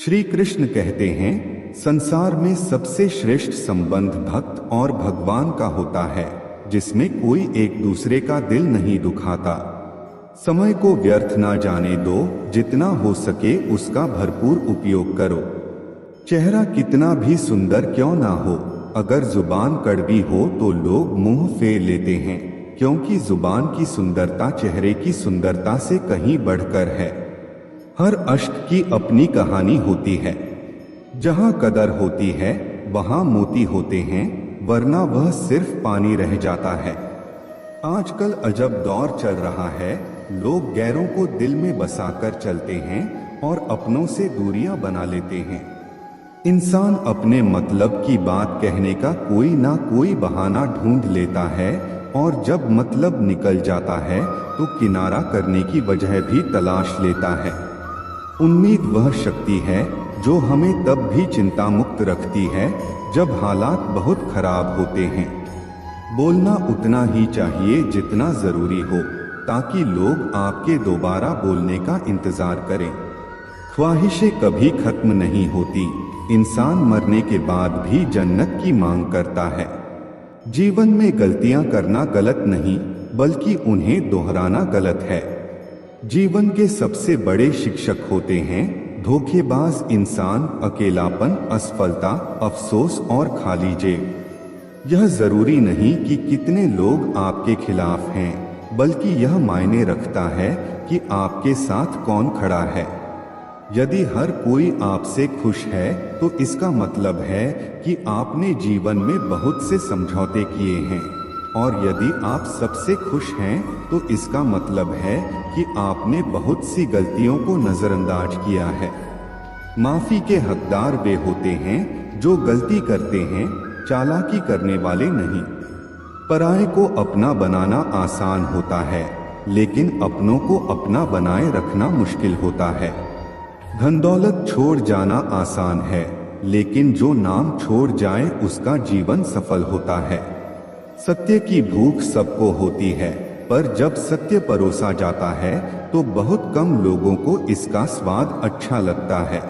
श्री कृष्ण कहते हैं, संसार में सबसे श्रेष्ठ संबंध भक्त और भगवान का होता है, जिसमें कोई एक दूसरे का दिल नहीं दुखाता। समय को व्यर्थ ना जाने दो, जितना हो सके उसका भरपूर उपयोग करो। चेहरा कितना भी सुंदर क्यों ना हो, अगर जुबान कड़वी हो तो लोग मुंह फेर लेते हैं, क्योंकि जुबान की सुंदरता चेहरे की सुंदरता से कहीं बढ़कर है। हर अश्क की अपनी कहानी होती है। जहां कदर होती है वहां मोती होते हैं, वरना वह सिर्फ पानी रह जाता है। आजकल अजब दौर चल रहा है, लोग गैरों को दिल में बसाकर चलते हैं और अपनों से दूरियां बना लेते हैं। इंसान अपने मतलब की बात कहने का कोई ना कोई बहाना ढूंढ लेता है, और जब मतलब निकल जाता है तो किनारा करने की वजह भी तलाश लेता है। उम्मीद वह शक्ति है जो हमें तब भी चिंता मुक्त रखती है जब हालात बहुत खराब होते हैं। बोलना उतना ही चाहिए जितना जरूरी हो, ताकि लोग आपके दोबारा बोलने का इंतजार करें। ख्वाहिशें कभी खत्म नहीं होती, इंसान मरने के बाद भी जन्नत की मांग करता है। जीवन में गलतियां करना गलत नहीं, बल्कि उन्हें दोहराना गलत है। जीवन के सबसे बड़े शिक्षक होते हैं धोखेबाज इंसान, अकेलापन, असफलता, अफसोस और खाली जेब। यह जरूरी नहीं कि कितने लोग आपके खिलाफ हैं, बल्कि यह मायने रखता है कि आपके साथ कौन खड़ा है। यदि हर कोई आपसे खुश है तो इसका मतलब है कि आपने जीवन में बहुत से समझौते किए हैं, और यदि आप सबसे खुश हैं तो इसका मतलब है कि आपने बहुत सी गलतियों को नजरअंदाज किया है। माफी के हकदार वे होते हैं जो गलती करते हैं, चालाकी करने वाले नहीं। पराये को अपना बनाना आसान होता है, लेकिन अपनों को अपना बनाए रखना मुश्किल होता है। धन दौलत छोड़ जाना आसान है, लेकिन जो नाम छोड़ जाए उसका जीवन सफल होता है। सत्य की भूख सबको होती है, पर जब सत्य परोसा जाता है तो बहुत कम लोगों को इसका स्वाद अच्छा लगता है।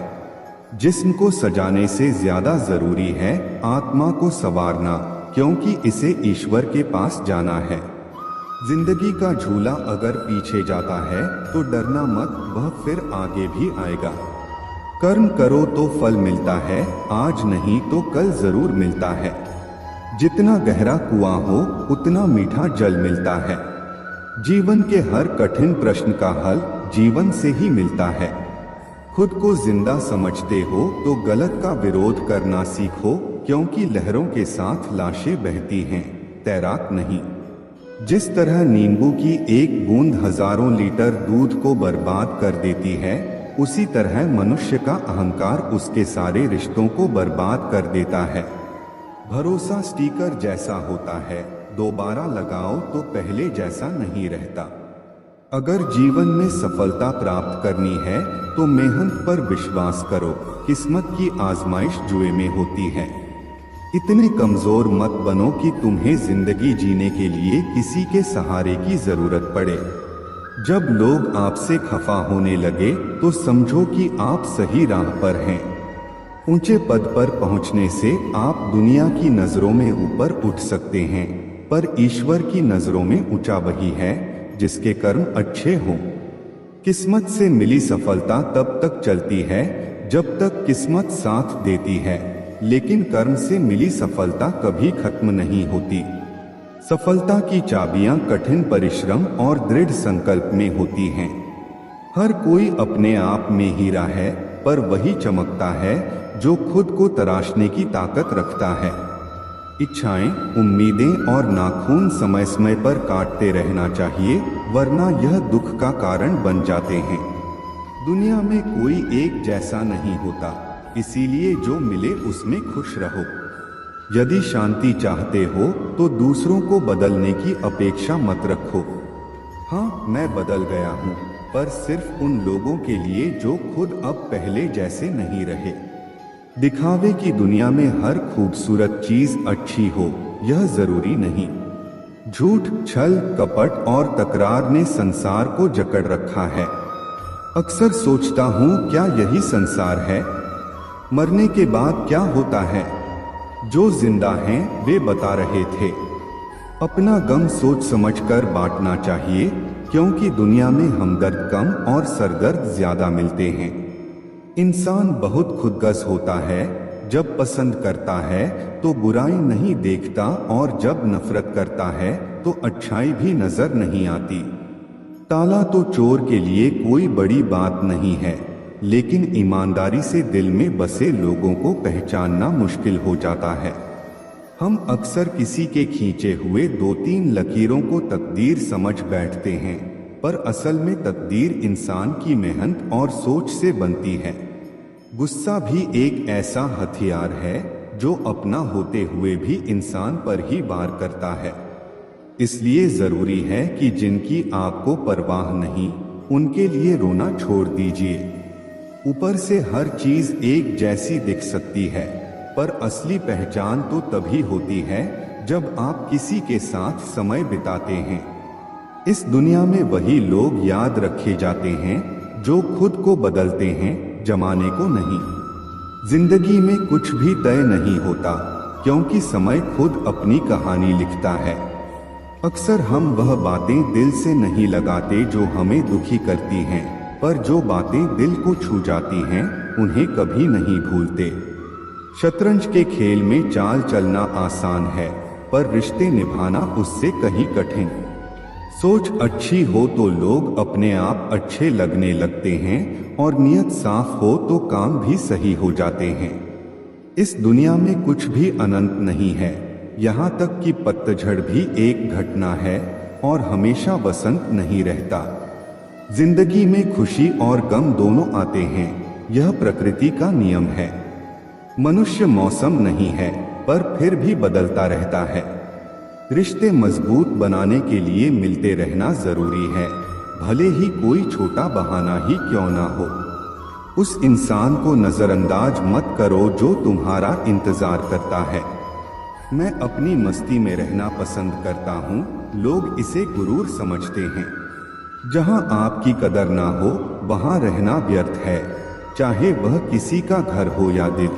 जिस्म को सजाने से ज्यादा जरूरी है आत्मा को संवारना, क्योंकि इसे ईश्वर के पास जाना है। जिंदगी का झूला अगर पीछे जाता है तो डरना मत, वह फिर आगे भी आएगा। कर्म करो तो फल मिलता है, आज नहीं तो कल जरूर मिलता है। जितना गहरा कुआं हो उतना मीठा जल मिलता है। जीवन के हर कठिन प्रश्न का हल जीवन से ही मिलता है। खुद को जिंदा समझते हो तो गलत का विरोध करना सीखो, क्योंकि लहरों के साथ लाशें बहती हैं, तैराक नहीं। जिस तरह नींबू की एक बूंद हजारों लीटर दूध को बर्बाद कर देती है, उसी तरह मनुष्य का अहंकार उसके सारे रिश्तों को बर्बाद कर देता है। भरोसा स्टिकर जैसा होता है, दोबारा लगाओ तो पहले जैसा नहीं रहता। अगर जीवन में सफलता प्राप्त करनी है तो मेहनत पर विश्वास करो, किस्मत की आजमाइश जुए में होती है। इतने कमजोर मत बनो कि तुम्हें जिंदगी जीने के लिए किसी के सहारे की जरूरत पड़े। जब लोग आपसे खफा होने लगे तो समझो कि आप सही राह पर हैं। ऊंचे पद पर पहुंचने से आप दुनिया की नजरों में ऊपर उठ सकते हैं, पर ईश्वर की नजरों में ऊंचा वही है जिसके कर्म अच्छे हों। किस्मत से मिली सफलता तब तक चलती है जब तक किस्मत साथ देती है, लेकिन कर्म से मिली सफलता कभी खत्म नहीं होती। सफलता की चाबियां कठिन परिश्रम और दृढ़ संकल्प में होती हैं। हर कोई अपने आप में हीरा है, पर वही चमकता है जो खुद को तराशने की ताकत रखता है। इच्छाएं, उम्मीदें और नाखून समय समय पर काटते रहना चाहिए, वरना यह दुख का कारण बन जाते हैं। दुनिया में कोई एक जैसा नहीं होता, इसीलिए जो मिले उसमें खुश रहो। यदि शांति चाहते हो तो दूसरों को बदलने की अपेक्षा मत रखो। हाँ, मैं बदल गया हूँ, पर सिर्फ उन लोगों के लिए जो खुद अब पहले जैसे नहीं रहे। दिखावे की दुनिया में हर खूबसूरत चीज अच्छी हो, यह जरूरी नहीं। झूठ, छल, कपट और तकरार ने संसार को जकड़ रखा है। अक्सर सोचता हूँ क्या यही संसार है, मरने के बाद क्या होता है? जो जिंदा हैं वे बता रहे थे। अपना गम सोच समझकर बांटना चाहिए, क्योंकि दुनिया में हमदर्द कम और सरदर्द ज्यादा मिलते हैं। इंसान बहुत खुदगर्ज होता है। जब पसंद करता है तो बुराई नहीं देखता, और जब नफरत करता है तो अच्छाई भी नजर नहीं आती। ताला तो चोर के लिए कोई बड़ी बात नहीं है, लेकिन ईमानदारी से दिल में बसे लोगों को पहचानना मुश्किल हो जाता है। हम अक्सर किसी के खींचे हुए 2-3 लकीरों को तकदीर समझ बैठते हैं, पर असल में तकदीर इंसान की मेहनत और सोच से बनती है। गुस्सा भी एक ऐसा हथियार है जो अपना होते हुए भी इंसान पर ही वार करता है। इसलिए जरूरी है कि जिनकी आपको परवाह नहीं, उनके लिए रोना छोड़ दीजिए। ऊपर से हर चीज एक जैसी दिख सकती है, पर असली पहचान तो तभी होती है जब आप किसी के साथ समय बिताते हैं। इस दुनिया में वही लोग याद रखे जाते हैं जो खुद को बदलते हैं, जमाने को नहीं। जिंदगी में कुछ भी तय नहीं होता, क्योंकि समय खुद अपनी कहानी लिखता है। अक्सर हम वह बातें दिल से नहीं लगाते जो हमें दुखी करती हैं, पर जो बातें दिल को छू जाती हैं उन्हें कभी नहीं भूलते। शतरंज के खेल में चाल चलना आसान है, पर रिश्ते निभाना उससे कहीं कठिन। सोच अच्छी हो तो लोग अपने आप अच्छे लगने लगते हैं, और नीयत साफ हो तो काम भी सही हो जाते हैं। इस दुनिया में कुछ भी अनंत नहीं है, यहाँ तक कि पतझड़ भी एक घटना है, और हमेशा वसंत नहीं रहता। जिंदगी में खुशी और गम दोनों आते हैं, यह प्रकृति का नियम है। मनुष्य मौसम नहीं है, पर फिर भी बदलता रहता है। रिश्ते मजबूत बनाने के लिए मिलते रहना जरूरी है, भले ही कोई छोटा बहाना ही क्यों ना हो। उस इंसान को नजरअंदाज मत करो जो तुम्हारा इंतजार करता है। मैं अपनी मस्ती में रहना पसंद करता हूँ, लोग इसे गुरूर समझते हैं। जहाँ आपकी कदर ना हो वहाँ रहना व्यर्थ है, चाहे वह किसी का घर हो या दिल।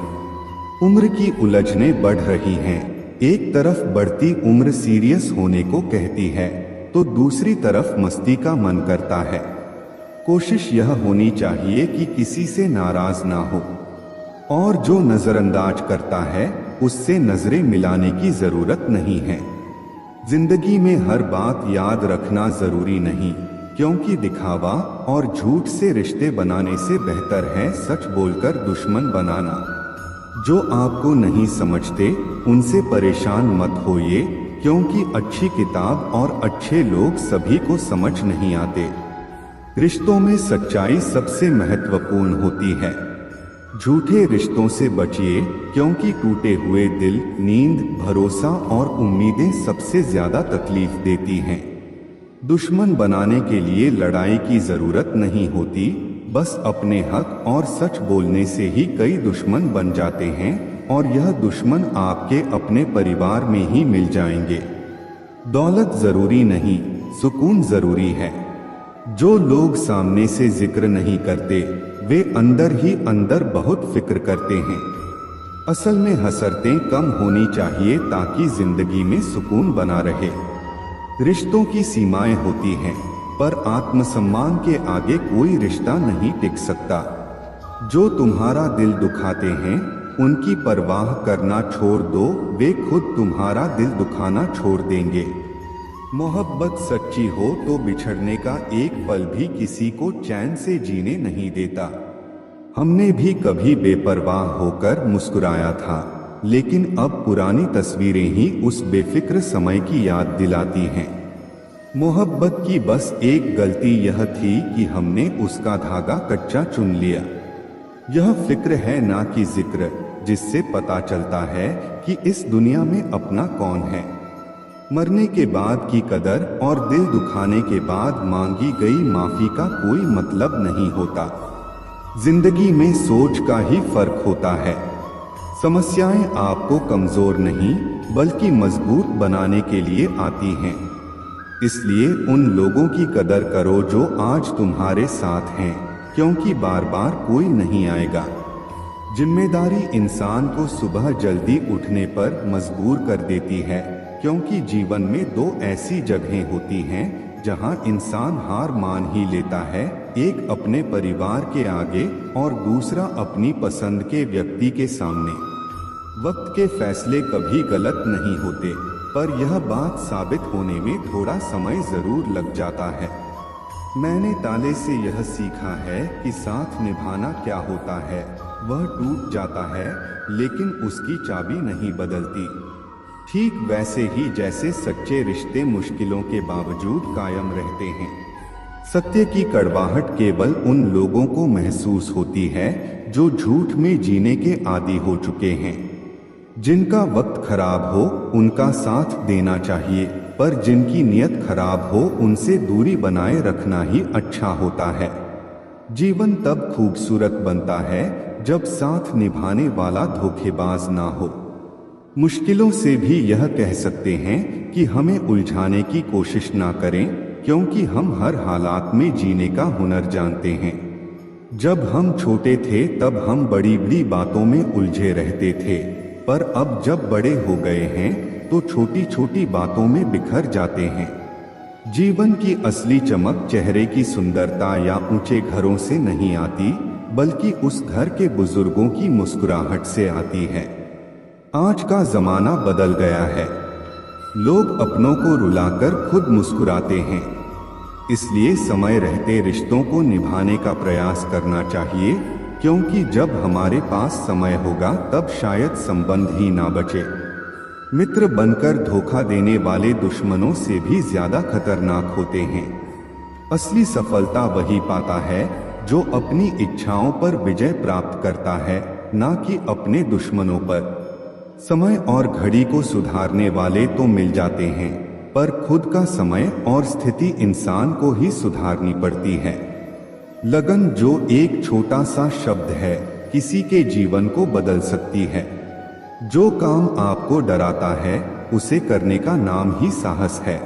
उम्र की उलझनें बढ़ रही हैं, एक तरफ बढ़ती उम्र सीरियस होने को कहती है, तो दूसरी तरफ मस्ती का मन करता है। कोशिश यह होनी चाहिए कि किसी से नाराज ना हो, और जो नजरअंदाज करता है उससे नजरें मिलाने की जरूरत नहीं है। जिंदगी में हर बात याद रखना जरूरी नहीं, क्योंकि दिखावा और झूठ से रिश्ते बनाने से बेहतर है सच बोलकर दुश्मन बनाना। जो आपको नहीं समझते उनसे परेशान मत होइए, क्योंकि अच्छी किताब और अच्छे लोग सभी को समझ नहीं आते। रिश्तों में सच्चाई सबसे महत्वपूर्ण होती है। झूठे रिश्तों से बचिए, क्योंकि टूटे हुए दिल, नींद, भरोसा और उम्मीदें सबसे ज्यादा तकलीफ देती हैं। दुश्मन बनाने के लिए लड़ाई की जरूरत नहीं होती, बस अपने हक और सच बोलने से ही कई दुश्मन बन जाते हैं, और यह दुश्मन आपके अपने परिवार में ही मिल जाएंगे। दौलत जरूरी नहीं, सुकून जरूरी है। जो लोग सामने से जिक्र नहीं करते वे अंदर ही अंदर बहुत फिक्र करते हैं। असल में हसरतें कम होनी चाहिए ताकि जिंदगी में सुकून बना रहे। रिश्तों की सीमाएं होती हैं, पर आत्मसम्मान के आगे कोई रिश्ता नहीं टिक सकता। जो तुम्हारा दिल दुखाते हैं उनकी परवाह करना छोड़ दो, वे खुद तुम्हारा दिल दुखाना छोड़ देंगे। मोहब्बत सच्ची हो तो बिछड़ने का एक पल भी किसी को चैन से जीने नहीं देता। हमने भी कभी बेपरवाह होकर मुस्कुराया था, लेकिन अब पुरानी तस्वीरें ही उस बेफिक्र समय की याद दिलाती हैं। मोहब्बत की बस एक गलती यह थी कि हमने उसका धागा कच्चा चुन लिया। यह फिक्र है ना कि जिक्र, जिससे पता चलता है कि इस दुनिया में अपना कौन है। मरने के बाद की कदर और दिल दुखाने के बाद मांगी गई माफी का कोई मतलब नहीं होता। जिंदगी में सोच का ही फर्क होता है। समस्याएं आपको कमजोर नहीं बल्कि मजबूत बनाने के लिए आती हैं। इसलिए उन लोगों की कदर करो जो आज तुम्हारे साथ हैं, क्योंकि बार बार कोई नहीं आएगा। जिम्मेदारी इंसान को सुबह जल्दी उठने पर मजबूर कर देती है, क्योंकि जीवन में दो ऐसी जगहें होती हैं जहां इंसान हार मान ही लेता है, एक अपने परिवार के आगे और दूसरा अपनी पसंद के व्यक्ति के सामने। वक्त के फैसले कभी गलत नहीं होते, पर यह बात साबित होने में थोड़ा समय जरूर लग जाता है। मैंने ताले से यह सीखा है कि साथ निभाना क्या होता है। वह टूट जाता है लेकिन उसकी चाबी नहीं बदलती। ठीक वैसे ही जैसे सच्चे रिश्ते मुश्किलों के बावजूद कायम रहते हैं। सत्य की कड़वाहट केवल उन लोगों को महसूस होती है जो झूठ में जीने के आदी हो चुके हैं। जिनका वक्त खराब हो उनका साथ देना चाहिए, पर जिनकी नीयत खराब हो उनसे दूरी बनाए रखना ही अच्छा होता है। जीवन तब खूबसूरत बनता है जब साथ निभाने वाला धोखेबाज ना हो। मुश्किलों से भी यह कह सकते हैं कि हमें उलझाने की कोशिश ना करें, क्योंकि हम हर हालात में जीने का हुनर जानते हैं। जब हम छोटे थे तब हम बड़ी बड़ी बातों में उलझे रहते थे, पर अब जब बड़े हो गए हैं तो छोटी छोटी बातों में बिखर जाते हैं। जीवन की असली चमक चेहरे की सुंदरता या ऊंचे घरों से नहीं आती, बल्कि उस घर के बुजुर्गों की मुस्कुराहट से आती है। आज का जमाना बदल गया है। लोग अपनों को रुलाकर खुद मुस्कुराते हैं। इसलिए समय रहते रिश्तों को निभाने का प्रयास करना चाहिए, क्योंकि जब हमारे पास समय होगा तब शायद संबंध ही ना बचे। मित्र बनकर धोखा देने वाले दुश्मनों से भी ज्यादा खतरनाक होते हैं। असली सफलता वही पाता है जो अपनी इच्छाओं पर विजय प्राप्त करता है, ना कि अपने दुश्मनों पर। समय और घड़ी को सुधारने वाले तो मिल जाते हैं, पर खुद का समय और स्थिति इंसान को ही सुधारनी पड़ती है। लगन जो एक छोटा सा शब्द है, किसी के जीवन को बदल सकती है। जो काम आपको डराता है उसे करने का नाम ही साहस है।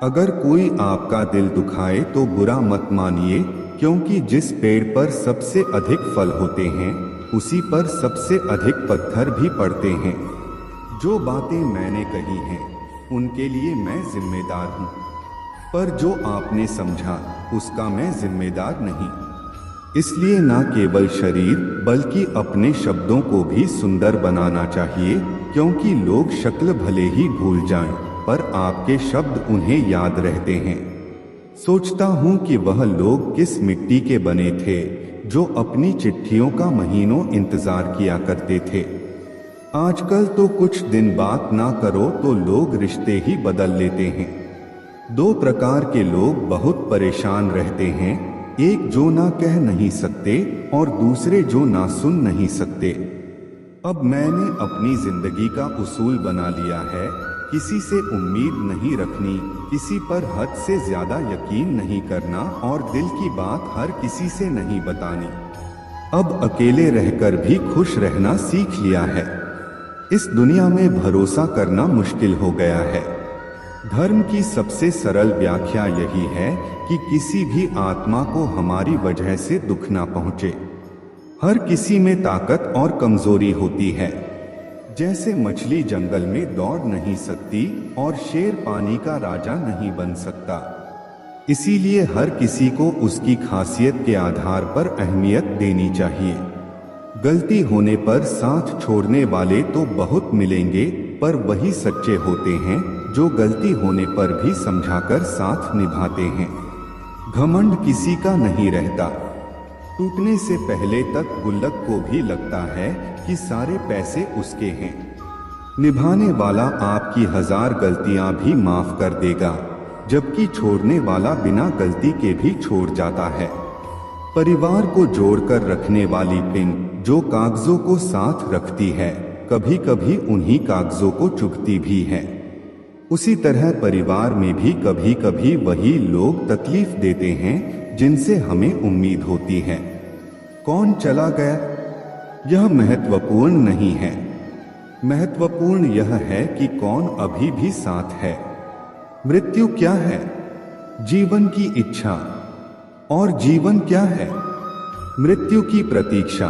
अगर कोई आपका दिल दुखाए तो बुरा मत मानिए, क्योंकि जिस पेड़ पर सबसे अधिक फल होते हैं उसी पर सबसे अधिक पत्थर भी पड़ते हैं। जो बातें मैंने कही हैं उनके लिए मैं जिम्मेदार हूँ, पर जो आपने समझा उसका मैं जिम्मेदार नहीं। इसलिए ना केवल शरीर बल्कि अपने शब्दों को भी सुंदर बनाना चाहिए, क्योंकि लोग शक्ल भले ही भूल जाएं, पर आपके शब्द उन्हें याद रहते हैं। सोचता हूँ कि वह लोग किस मिट्टी के बने थे जो अपनी चिट्ठियों का महीनों इंतजार किया करते थे। आजकल तो कुछ दिन बात ना करो तो लोग रिश्ते ही बदल लेते हैं। दो प्रकार के लोग बहुत परेशान रहते हैं, एक जो ना कह नहीं सकते और दूसरे जो ना सुन नहीं सकते। अब मैंने अपनी जिंदगी का उसूल बना लिया है, किसी से उम्मीद नहीं रखनी, किसी पर हद से ज्यादा यकीन नहीं करना और दिल की बात हर किसी से नहीं बतानी। अब अकेले रहकर भी खुश रहना सीख लिया है। इस दुनिया में भरोसा करना मुश्किल हो गया है। धर्म की सबसे सरल व्याख्या यही है कि किसी भी आत्मा को हमारी वजह से दुख ना पहुंचे। हर किसी में ताकत और कमजोरी होती है। जैसे मछली जंगल में दौड़ नहीं सकती और शेर पानी का राजा नहीं बन सकता, इसीलिए हर किसी को उसकी खासियत के आधार पर अहमियत देनी चाहिए। गलती होने पर साथ छोड़ने वाले तो बहुत मिलेंगे, पर वही सच्चे होते हैं जो गलती होने पर भी समझाकर साथ निभाते हैं। घमंड किसी का नहीं रहता। टूटने से पहले तक गुल्लक को भी लगता है कि सारे पैसे उसके हैं। निभाने वाला आपकी 1000 गलतियां भी माफ कर देगा, जबकि छोड़ने वाला बिना गलती के भी छोड़ जाता है। परिवार को जोड़कर रखने वाली पिन जो कागजों को साथ रखती है, कभी कभी उन्हीं कागजों को चुभती भी है। उसी तरह परिवार में भी कभी कभी वही लोग तकलीफ देते हैं जिनसे हमें उम्मीद होती है। कौन चला गया, यह महत्वपूर्ण नहीं है। महत्वपूर्ण यह है कि कौन अभी भी साथ है। मृत्यु क्या है? जीवन की इच्छा। और जीवन क्या है? मृत्यु की प्रतीक्षा।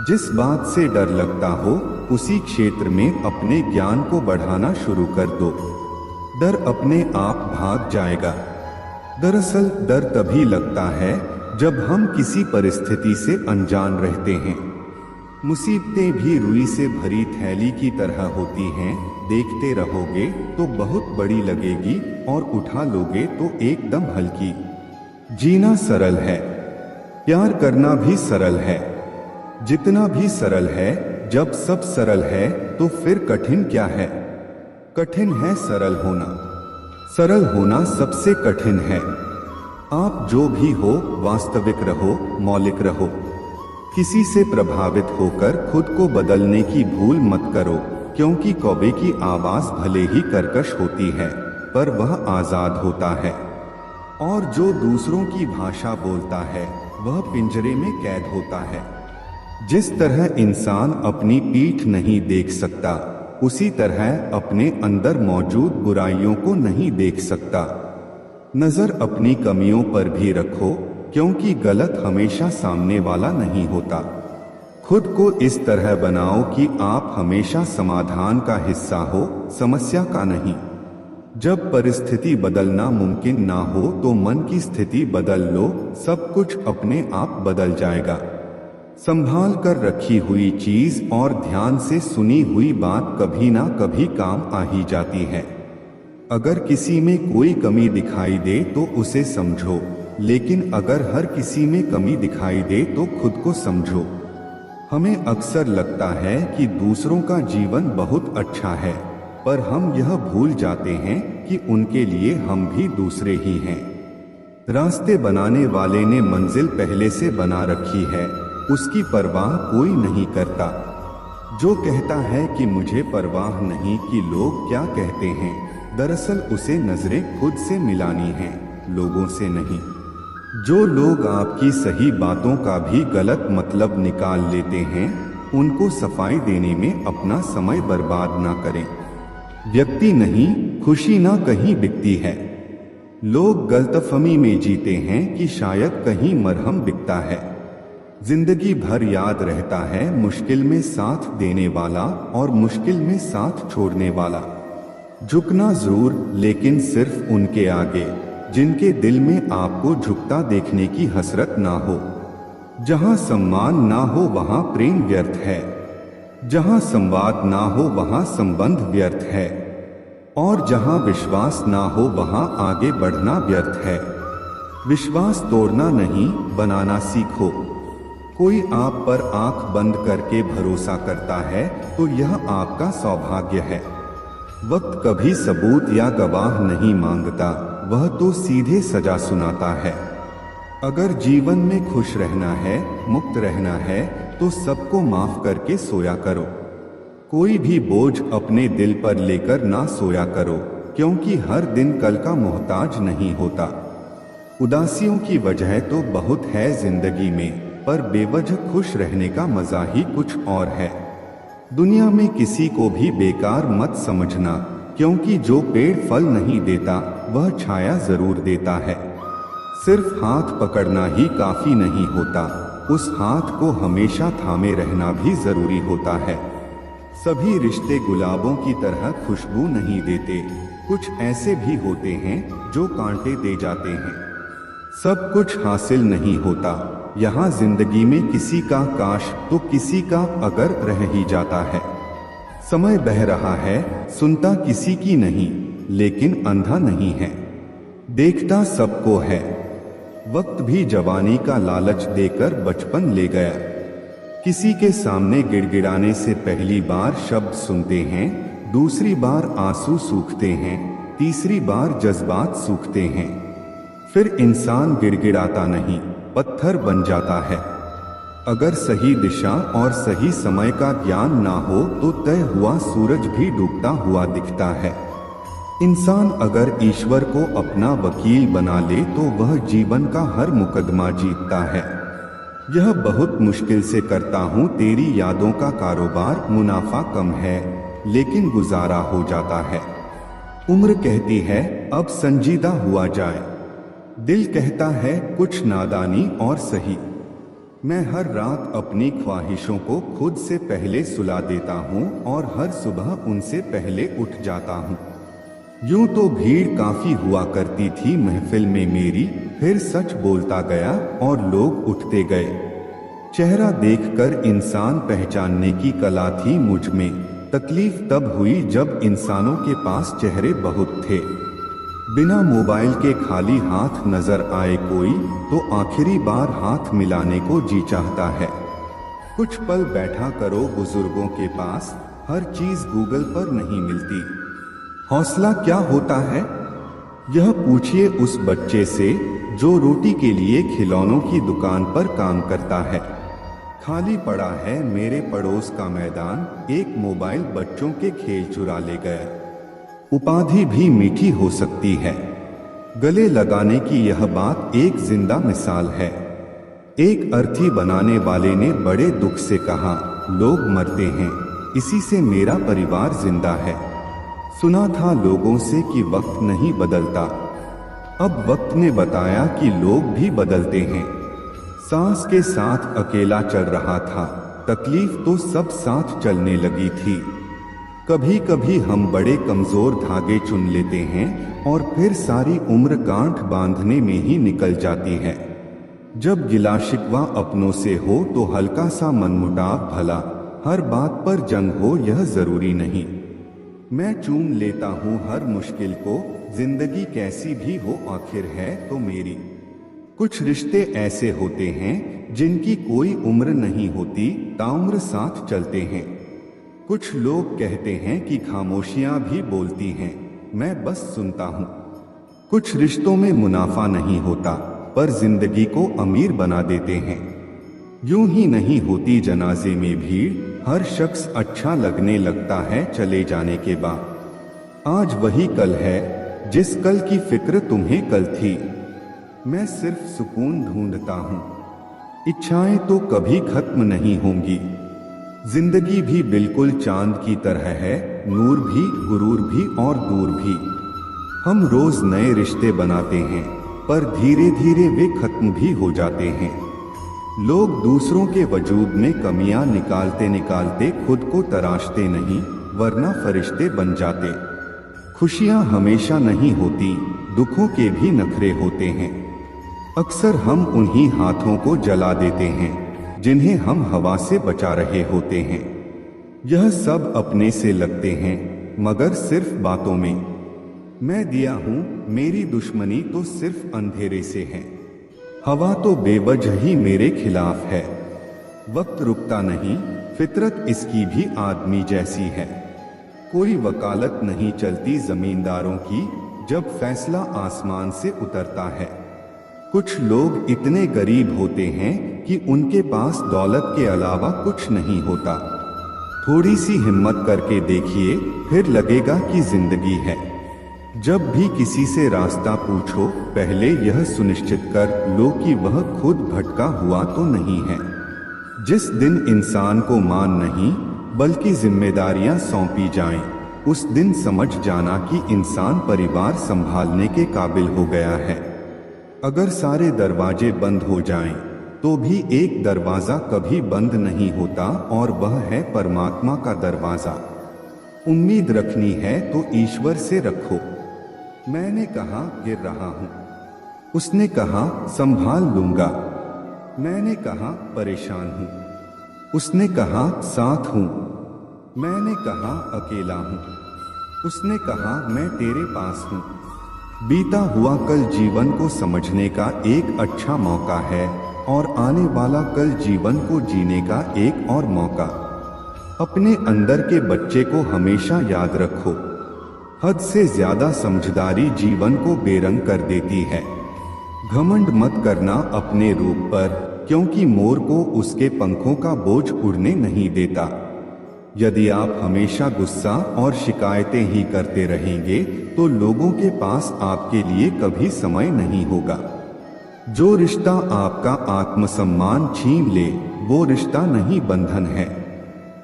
जिस बात से डर लगता हो उसी क्षेत्र में अपने ज्ञान को बढ़ाना शुरू कर दो। डर अपने आप भाग जाएगा। दरअसल डर तभी लगता है जब हम किसी परिस्थिति से अनजान रहते हैं। मुसीबतें भी रुई से भरी थैली की तरह होती हैं, देखते रहोगे तो बहुत बड़ी लगेगी और उठा लोगे तो एकदम हल्की। जीना सरल है, प्यार करना भी सरल है। जितना भी सरल है, जब सब सरल है तो फिर कठिन क्या है? कठिन है सरल होना। सरल होना सबसे कठिन है। आप जो भी हो वास्तविक रहो, मौलिक रहो। किसी से प्रभावित होकर खुद को बदलने की भूल मत करो, क्योंकि कौवे की आवाज भले ही कर्कश होती है पर वह आजाद होता है, और जो दूसरों की भाषा बोलता है वह पिंजरे में कैद होता है। जिस तरह इंसान अपनी पीठ नहीं देख सकता, उसी तरह अपने अंदर मौजूद बुराइयों को नहीं देख सकता। नजर अपनी कमियों पर भी रखो, क्योंकि गलत हमेशा सामने वाला नहीं होता। खुद को इस तरह बनाओ कि आप हमेशा समाधान का हिस्सा हो, समस्या का नहीं। जब परिस्थिति बदलना मुमकिन ना हो तो मन की स्थिति बदल लो, सब कुछ अपने आप बदल जाएगा। संभाल कर रखी हुई चीज और ध्यान से सुनी हुई बात कभी ना कभी काम आ ही जाती है। अगर किसी में कोई कमी दिखाई दे तो उसे समझो, लेकिन अगर हर किसी में कमी दिखाई दे तो खुद को समझो। हमें अक्सर लगता है कि दूसरों का जीवन बहुत अच्छा है, पर हम यह भूल जाते हैं कि उनके लिए हम भी दूसरे ही हैं। रास्ते बनाने वाले ने मंजिल पहले से बना रखी है, उसकी परवाह कोई नहीं करता। जो कहता है कि मुझे परवाह नहीं कि लोग क्या कहते हैं, दरअसल उसे नजरें खुद से मिलानी हैं, लोगों से नहीं। जो लोग आपकी सही बातों का भी गलत मतलब निकाल लेते हैं, उनको सफाई देने में अपना समय बर्बाद ना करें। व्यक्ति नहीं, खुशी ना कहीं बिकती है। लोग गलतफहमी में जीते हैं कि शायद कहीं मरहम बिकता है। जिंदगी भर याद रहता है मुश्किल में साथ देने वाला और मुश्किल में साथ छोड़ने वाला। झुकना जरूर, लेकिन सिर्फ उनके आगे जिनके दिल में आपको झुकता देखने की हसरत ना हो। जहां सम्मान ना हो वहां प्रेम व्यर्थ है, जहां संवाद ना हो वहां संबंध व्यर्थ है, और जहां विश्वास ना हो वहां आगे बढ़ना व्यर्थ है। विश्वास तोड़ना नहीं, बनाना सीखो। कोई आप पर आंख बंद करके भरोसा करता है तो यह आपका सौभाग्य है। वक्त कभी सबूत या गवाह नहीं मांगता, वह तो सीधे सजा सुनाता है। अगर जीवन में खुश रहना है, मुक्त रहना है, तो सबको माफ करके सोया करो। कोई भी बोझ अपने दिल पर लेकर ना सोया करो, क्योंकि हर दिन कल का मोहताज नहीं होता। उदासियों की वजह तो बहुत है जिंदगी में, पर बेवजह खुश रहने का मजा ही कुछ और है। दुनिया में किसी को भी बेकार मत समझना, क्योंकि जो पेड़ फल नहीं देता वह छाया जरूर देता है। सिर्फ हाथ पकड़ना ही काफी नहीं होता, उस हाथ को हमेशा थामे रहना भी जरूरी होता है। सभी रिश्ते गुलाबों की तरह खुशबू नहीं देते, कुछ ऐसे भी होते हैं जो कांटे दे जाते हैं। सब कुछ हासिल नहीं होता, यहाँ जिंदगी में किसी का काश तो किसी का अगर रह ही जाता है। समय बह रहा है, सुनता किसी की नहीं, लेकिन अंधा नहीं है, देखता सबको है। वक्त भी जवानी का लालच देकर बचपन ले गया। किसी के सामने गिड़गिड़ाने से पहली बार शब्द सुनते हैं, दूसरी बार आंसू सूखते हैं, तीसरी बार जज्बात सूखते हैं। फिर इंसान गिड़गिड़ाता नहीं, पत्थर बन जाता है। अगर सही दिशा और सही समय का ज्ञान ना हो तो तय हुआ सूरज भी डूबता हुआ दिखता है। इंसान अगर ईश्वर को अपना वकील बना ले तो वह जीवन का हर मुकदमा जीतता है। यह बहुत मुश्किल से करता हूँ तेरी यादों का कारोबार, मुनाफा कम है लेकिन गुजारा हो जाता है। उम्र कहती है अब संजीदा हुआ जाए, दिल कहता है कुछ नादानी और सही। मैं हर रात अपनी ख्वाहिशों को खुद से पहले सुला देता हूँ और हर सुबह उनसे पहले उठ जाता हूँ। यूं तो भीड़ काफी हुआ करती थी महफिल में मेरी, फिर सच बोलता गया और लोग उठते गए। चेहरा देखकर इंसान पहचानने की कला थी मुझ में। तकलीफ तब हुई जब इंसानों के पास चेहरे बहुत थे। बिना मोबाइल के खाली हाथ नजर आए कोई तो आखिरी बार हाथ मिलाने को जी चाहता है। कुछ पल बैठा करो बुजुर्गों के पास, हर चीज गूगल पर नहीं मिलती। हौसला क्या होता है, यह पूछिए उस बच्चे से जो रोटी के लिए खिलौनों की दुकान पर काम करता है। खाली पड़ा है मेरे पड़ोस का मैदान, एक मोबाइल बच्चों के खेल चुरा ले गया। उपाधि भी मीठी हो सकती है, गले लगाने की यह बात एक जिंदा मिसाल है। एक अर्थी बनाने वाले ने बड़े दुख से कहा, लोग मरते हैं, इसी से मेरा परिवार जिंदा है। सुना था लोगों से कि वक्त नहीं बदलता, अब वक्त ने बताया कि लोग भी बदलते हैं। सांस के साथ अकेला चल रहा था, तकलीफ तो सब साथ चलने लगी थी। कभी कभी हम बड़े कमजोर धागे चुन लेते हैं और फिर सारी उम्र गांठ बांधने में ही निकल जाती है। जब गिला शिकवा अपनों से हो तो हल्का सा मनमुटाव भला, हर बात पर जंग हो यह जरूरी नहीं। मैं चूम लेता हूँ हर मुश्किल को, जिंदगी कैसी भी हो आखिर है तो मेरी। कुछ रिश्ते ऐसे होते हैं जिनकी कोई उम्र नहीं होती, ताउम्र साथ चलते हैं। कुछ लोग कहते हैं कि खामोशियां भी बोलती हैं, मैं बस सुनता हूँ। कुछ रिश्तों में मुनाफा नहीं होता पर जिंदगी को अमीर बना देते हैं। यूं ही नहीं होती जनाजे में भीड़, हर शख्स अच्छा लगने लगता है चले जाने के बाद। आज वही कल है जिस कल की फिक्र तुम्हें कल थी। मैं सिर्फ सुकून ढूंढता हूँ, इच्छाएं तो कभी खत्म नहीं होंगी। जिंदगी भी बिल्कुल चांद की तरह है, नूर भी, गुरूर भी और दूर भी। हम रोज नए रिश्ते बनाते हैं पर धीरे धीरे वे खत्म भी हो जाते हैं। लोग दूसरों के वजूद में कमियां निकालते निकालते खुद को तराशते नहीं, वरना फरिश्ते बन जाते। खुशियां हमेशा नहीं होती, दुखों के भी नखरे होते हैं। अक्सर हम उन्हीं हाथों को जला देते हैं जिन्हें हम हवा से बचा रहे होते हैं। यह सब अपने से लगते हैं मगर सिर्फ बातों में। मैं दिया हूं, मेरी दुश्मनी तो सिर्फ अंधेरे से है। हवा तो बेवजह ही मेरे खिलाफ है। वक्त रुकता नहीं, फितरत इसकी भी आदमी जैसी है। कोई वकालत नहीं चलती जमींदारों की, जब फैसला आसमान से उतरता है। कुछ लोग इतने गरीब होते हैं कि उनके पास दौलत के अलावा कुछ नहीं होता। थोड़ी सी हिम्मत करके देखिए, फिर लगेगा कि जिंदगी है। जब भी किसी से रास्ता पूछो, पहले यह सुनिश्चित कर लो कि वह खुद भटका हुआ तो नहीं है। जिस दिन इंसान को मान नहीं बल्कि जिम्मेदारियां सौंपी जाएं, उस दिन समझ जाना कि इंसान परिवार संभालने के काबिल हो गया है। अगर सारे दरवाजे बंद हो जाएं, तो भी एक दरवाजा कभी बंद नहीं होता और वह है परमात्मा का दरवाजा। उम्मीद रखनी है तो ईश्वर से रखो। मैंने कहा गिर रहा हूं, उसने कहा संभाल लूंगा। मैंने कहा परेशान हूं, उसने कहा साथ हूं। मैंने कहा अकेला हूं, उसने कहा मैं तेरे पास हूं। बीता हुआ कल जीवन को समझने का एक अच्छा मौका है और आने वाला कल जीवन को जीने का एक और मौका। अपने अंदर के बच्चे को हमेशा याद रखो। हद से ज्यादा समझदारी जीवन को बेरंग कर देती है। घमंड मत करना अपने रूप पर, क्योंकि मोर को उसके पंखों का बोझ उड़ने नहीं देता। यदि आप हमेशा गुस्सा और शिकायतें ही करते रहेंगे तो लोगों के पास आपके लिए कभी समय नहीं होगा। जो रिश्ता आपका आत्मसम्मान छीन ले वो रिश्ता नहीं, बंधन है।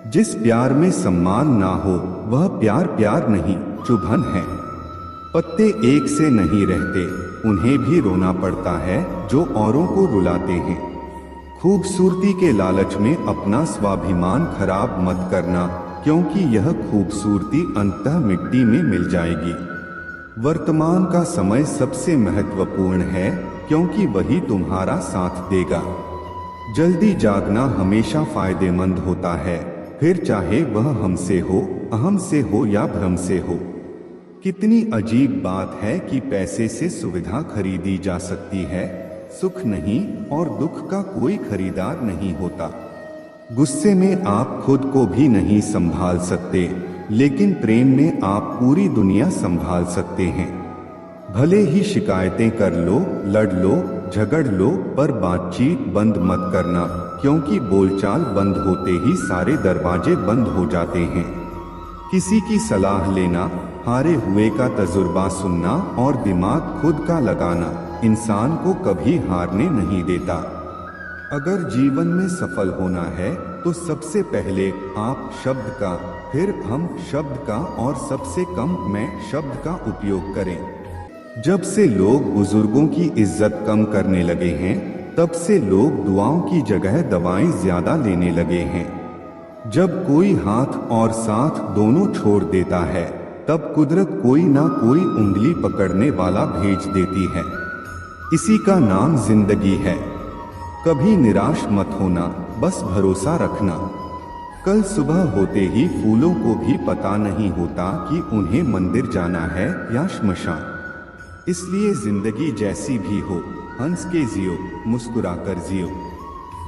जिस प्यार में सम्मान ना हो वह प्यार प्यार नहीं, चुभन है। पत्ते एक से नहीं रहते, उन्हें भी रोना पड़ता है जो औरों को रुलाते हैं। खूबसूरती के लालच में अपना स्वाभिमान खराब मत करना, क्योंकि यह खूबसूरती अंततः मिट्टी में मिल जाएगी। वर्तमान का समय सबसे महत्वपूर्ण है, क्योंकि वही तुम्हारा साथ देगा। जल्दी जागना हमेशा फायदेमंद होता है, फिर चाहे वह हमसे हो, अहम से हो या भ्रम से हो। कितनी अजीब बात है कि पैसे से सुविधा खरीदी जा सकती है, सुख नहीं, और दुख का कोई खरीदार नहीं होता। गुस्से में आप खुद को भी नहीं संभाल सकते, लेकिन प्रेम में आप पूरी दुनिया संभाल सकते हैं। भले ही शिकायतें कर लो, लड़ लो, झगड़ लो, पर बातचीत बंद मत करना, क्योंकि बोलचाल बंद होते ही सारे दरवाजे बंद हो जाते हैं। किसी की सलाह लेना, हारे हुए का तजुर्बा सुनना और दिमाग खुद का लगाना इंसान को कभी हारने नहीं देता। अगर जीवन में सफल होना है तो सबसे पहले आप शब्द का, फिर हम शब्द का और सबसे कम मैं शब्द का उपयोग करें। जब से लोग बुजुर्गों की इज्जत कम करने लगे हैं, तब से लोग दुआओं की जगह दवाएं ज्यादा लेने लगे हैं। जब कोई हाथ और साथ दोनों छोड़ देता है, तब कुदरत कोई ना कोई उंगली पकड़ने वाला भेज देती है। इसी का नाम जिंदगी है। कभी निराश मत होना, बस भरोसा रखना। कल सुबह होते ही फूलों को भी पता नहीं होता कि उन्हें मंदिर जाना है या श्मशान। इसलिए जिंदगी जैसी भी हो, हंस के जियो, मुस्कुराकर जियो।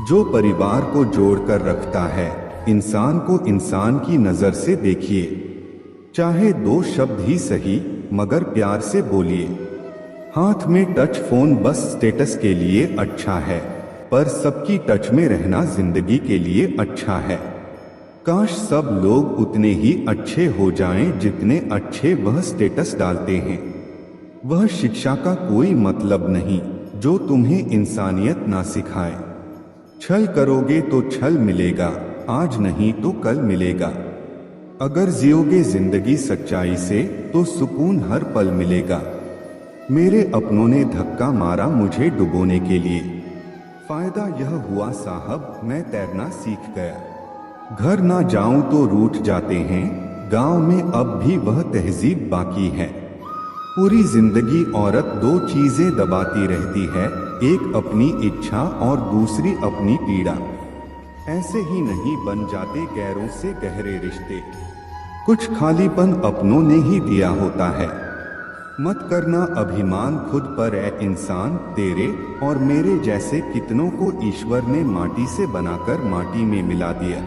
जो परिवार को जोड़कर रखता है, इंसान को इंसान की नजर से देखिए। चाहे दो शब्द ही सही, मगर प्यार से बोलिए। हाथ में टच फोन बस स्टेटस के लिए अच्छा है, पर सबकी टच में रहना जिंदगी के लिए अच्छा है। काश सब लोग उतने ही अच्छे हो जाएं जितने अच्छे वह स्टेटस डालते हैं। वह शिक्षा का कोई मतलब नहीं जो तुम्हें इंसानियत ना सिखाए। छल करोगे तो छल मिलेगा, आज नहीं तो कल मिलेगा। अगर जियोगे जिंदगी सच्चाई से तो सुकून हर पल मिलेगा। मेरे अपनों ने धक्का मारा मुझे डुबोने के लिए, फायदा यह हुआ साहब मैं तैरना सीख गया। घर ना जाऊं तो रूठ जाते हैं, गांव में अब भी वह तहजीब बाकी है। पूरी जिंदगी औरत दो चीजें दबाती रहती है, एक अपनी इच्छा और दूसरी अपनी पीड़ा। ऐसे ही नहीं बन जाते गैरों से गहरे रिश्ते, कुछ खालीपन अपनों ने ही दिया होता है। मत करना अभिमान खुद पर है इंसान, तेरे और मेरे जैसे कितनों को ईश्वर ने माटी से बनाकर माटी में मिला दिया।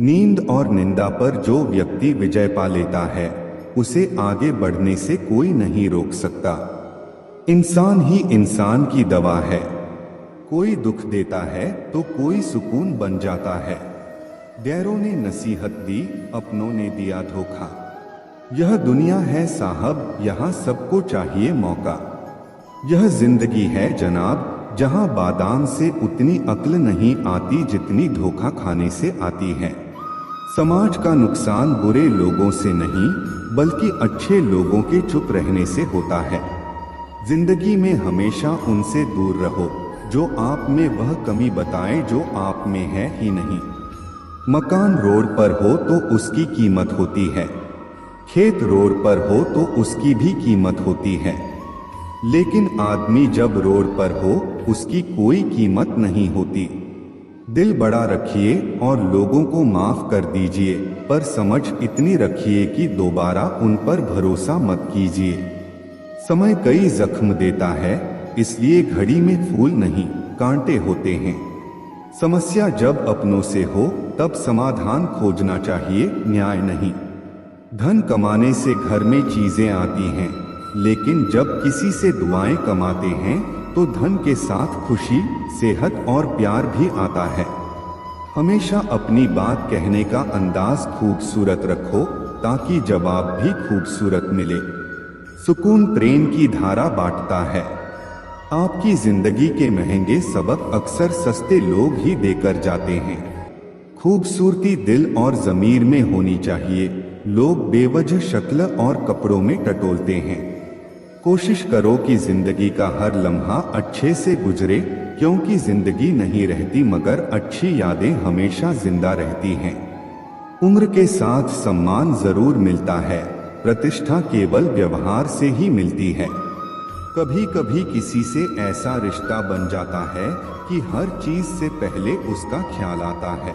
नींद और निंदा पर जो व्यक्ति विजय पा लेता है, उसे आगे बढ़ने से कोई नहीं रोक सकता। इंसान ही इंसान की दवा है। कोई दुख देता है तो कोई सुकून बन जाता है। गैरों ने नसीहत दी, अपनों ने दिया धोखा। यह दुनिया है साहब, यहाँ सबको चाहिए मौका। यह जिंदगी है जनाब, जहाँ बादाम से उतनी अक्ल नहीं आती जितनी धोखा खाने से आती है। समाज का नुकसान बुरे लोगों से नहीं, बल्कि अच्छे लोगों के चुप रहने से होता है। जिंदगी में हमेशा उनसे दूर रहो जो आप में वह कमी बताएं जो आप में है ही नहीं। मकान रोड पर हो तो उसकी कीमत होती है, खेत रोड पर हो तो उसकी भी कीमत होती है, लेकिन आदमी जब रोड पर हो उसकी कोई कीमत नहीं होती। दिल बड़ा रखिए और लोगों को माफ कर दीजिए, पर समझ इतनी रखिए कि दोबारा उन पर भरोसा मत कीजिए। समय कई जख्म देता है, इसलिए घड़ी में फूल नहीं कांटे होते हैं। समस्या जब अपनों से हो तब समाधान खोजना चाहिए, न्याय नहीं। धन कमाने से घर में चीजें आती हैं, लेकिन जब किसी से दुआएं कमाते हैं तो धन के साथ खुशी, सेहत और प्यार भी आता है। हमेशा अपनी बात कहने का अंदाज खूबसूरत रखो ताकि जवाब भी खूबसूरत मिले। सुकून प्रेम की धारा बांटता है। आपकी जिंदगी के महंगे सबक अक्सर सस्ते लोग ही देकर जाते हैं। खूबसूरती दिल और जमीर में होनी चाहिए, लोग बेवजह शक्ल और कपड़ों में टटोलते हैं। कोशिश करो कि जिंदगी का हर लम्हा अच्छे से गुजरे, क्योंकि जिंदगी नहीं रहती मगर अच्छी यादें हमेशा जिंदा रहती हैं। उम्र के साथ सम्मान जरूर मिलता है, प्रतिष्ठा केवल व्यवहार से ही मिलती है। कभी कभी किसी से ऐसा रिश्ता बन जाता है कि हर चीज से पहले उसका ख्याल आता है।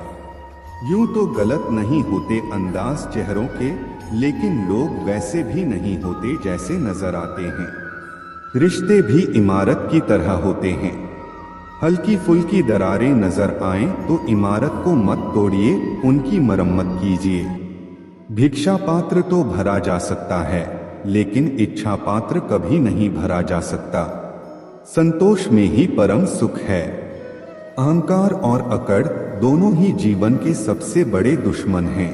यूं तो गलत नहीं होते अंदाज चेहरों के, लेकिन लोग वैसे भी नहीं होते जैसे नजर आते हैं। रिश्ते भी इमारत की तरह होते हैं। हल्की फुल्की दरारें नजर आएं तो इमारत को मत तोड़िए, उनकी मरम्मत कीजिए। भिक्षा पात्र तो भरा जा सकता है, लेकिन इच्छा पात्र कभी नहीं भरा जा सकता। संतोष में ही परम सुख है। अहंकार और अकड़ दोनों ही जीवन के सबसे बड़े दुश्मन हैं।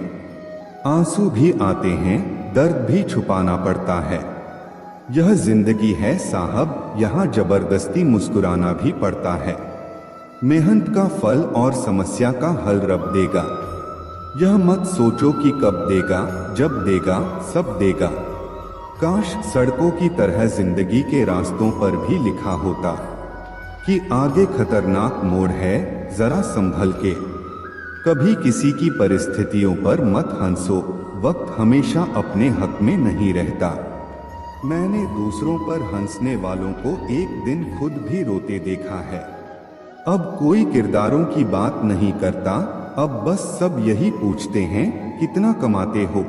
आंसू भी आते हैं, दर्द भी छुपाना पड़ता है। यह जिंदगी है साहब, यहाँ जबरदस्ती मुस्कुराना भी पड़ता है। मेहनत का फल और समस्या का हल रब देगा। यह मत सोचो कि कब देगा, जब देगा सब देगा। काश सड़कों की तरह जिंदगी के रास्तों पर भी लिखा होता कि आगे खतरनाक मोड़ है, जरा संभल के। कभी किसी की परिस्थितियों पर मत हंसो, वक्त हमेशा अपने हक में नहीं रहता। मैंने दूसरों पर हंसने वालों को एक दिन खुद भी रोते देखा है। अब कोई किरदारों की बात नहीं करता, अब बस सब यही पूछते हैं कितना कमाते हो।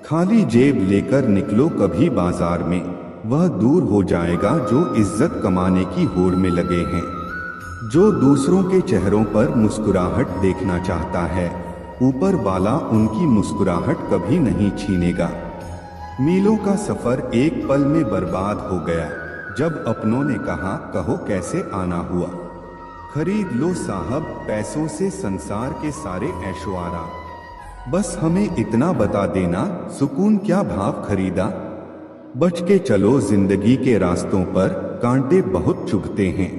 खाली जेब लेकर निकलो कभी बाजार में, वह दूर हो जाएगा जो इज्जत कमाने की होड़ में लगे हैं। जो दूसरों के चेहरों पर मुस्कुराहट देखना चाहता है, ऊपर वाला उनकी मुस्कुराहट कभी नहीं छीनेगा। मीलों का सफर एक पल में बर्बाद हो गया, जब अपनों ने कहा कहो कैसे आना हुआ। खरीद लो साहब पैसों से संसार के सारे ऐशोआरा, बस हमें इतना बता देना सुकून क्या भाव खरीदा। बच के चलो जिंदगी के रास्तों पर, कांटे बहुत चुभते हैं,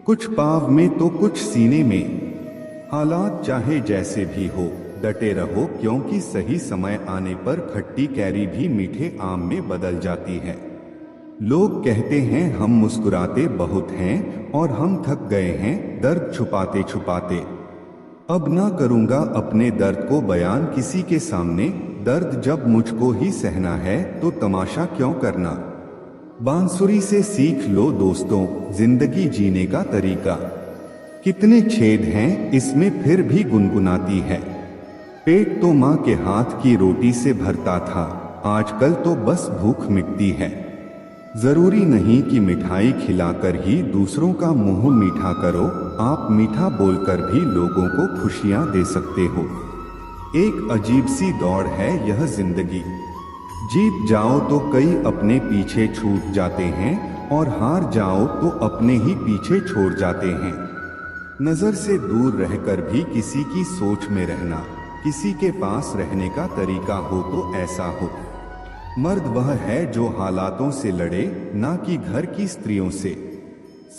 कुछ पाँव में तो कुछ सीने में। हालात चाहे जैसे भी हो डटे रहो, क्योंकि सही समय आने पर खट्टी कैरी भी मीठे आम में बदल जाती है। लोग कहते हैं हम मुस्कुराते बहुत हैं और हम थक गए हैं दर्द छुपाते छुपाते। अब ना करूंगा अपने दर्द को बयान किसी के सामने, दर्द जब मुझको ही सहना है तो तमाशा क्यों करना। बांसुरी से सीख लो दोस्तों जिंदगी जीने का तरीका, कितने छेद हैं इसमें फिर भी गुनगुनाती है। पेट तो माँ के हाथ की रोटी से भरता था, आजकल तो बस भूख मिटती है। जरूरी नहीं कि मिठाई खिलाकर ही दूसरों का मुंह मीठा करो, आप मीठा बोलकर भी लोगों को खुशियां दे सकते हो। एक अजीब सी दौड़ है यह जिंदगी, जीत जाओ तो कई अपने पीछे छूट जाते हैं और हार जाओ तो अपने ही पीछे छोड़ जाते हैं। नजर से दूर रहकर भी किसी की सोच में रहना, किसी के पास रहने का तरीका हो तो ऐसा हो। मर्द वह है जो हालातों से लड़े, ना कि घर की स्त्रियों से।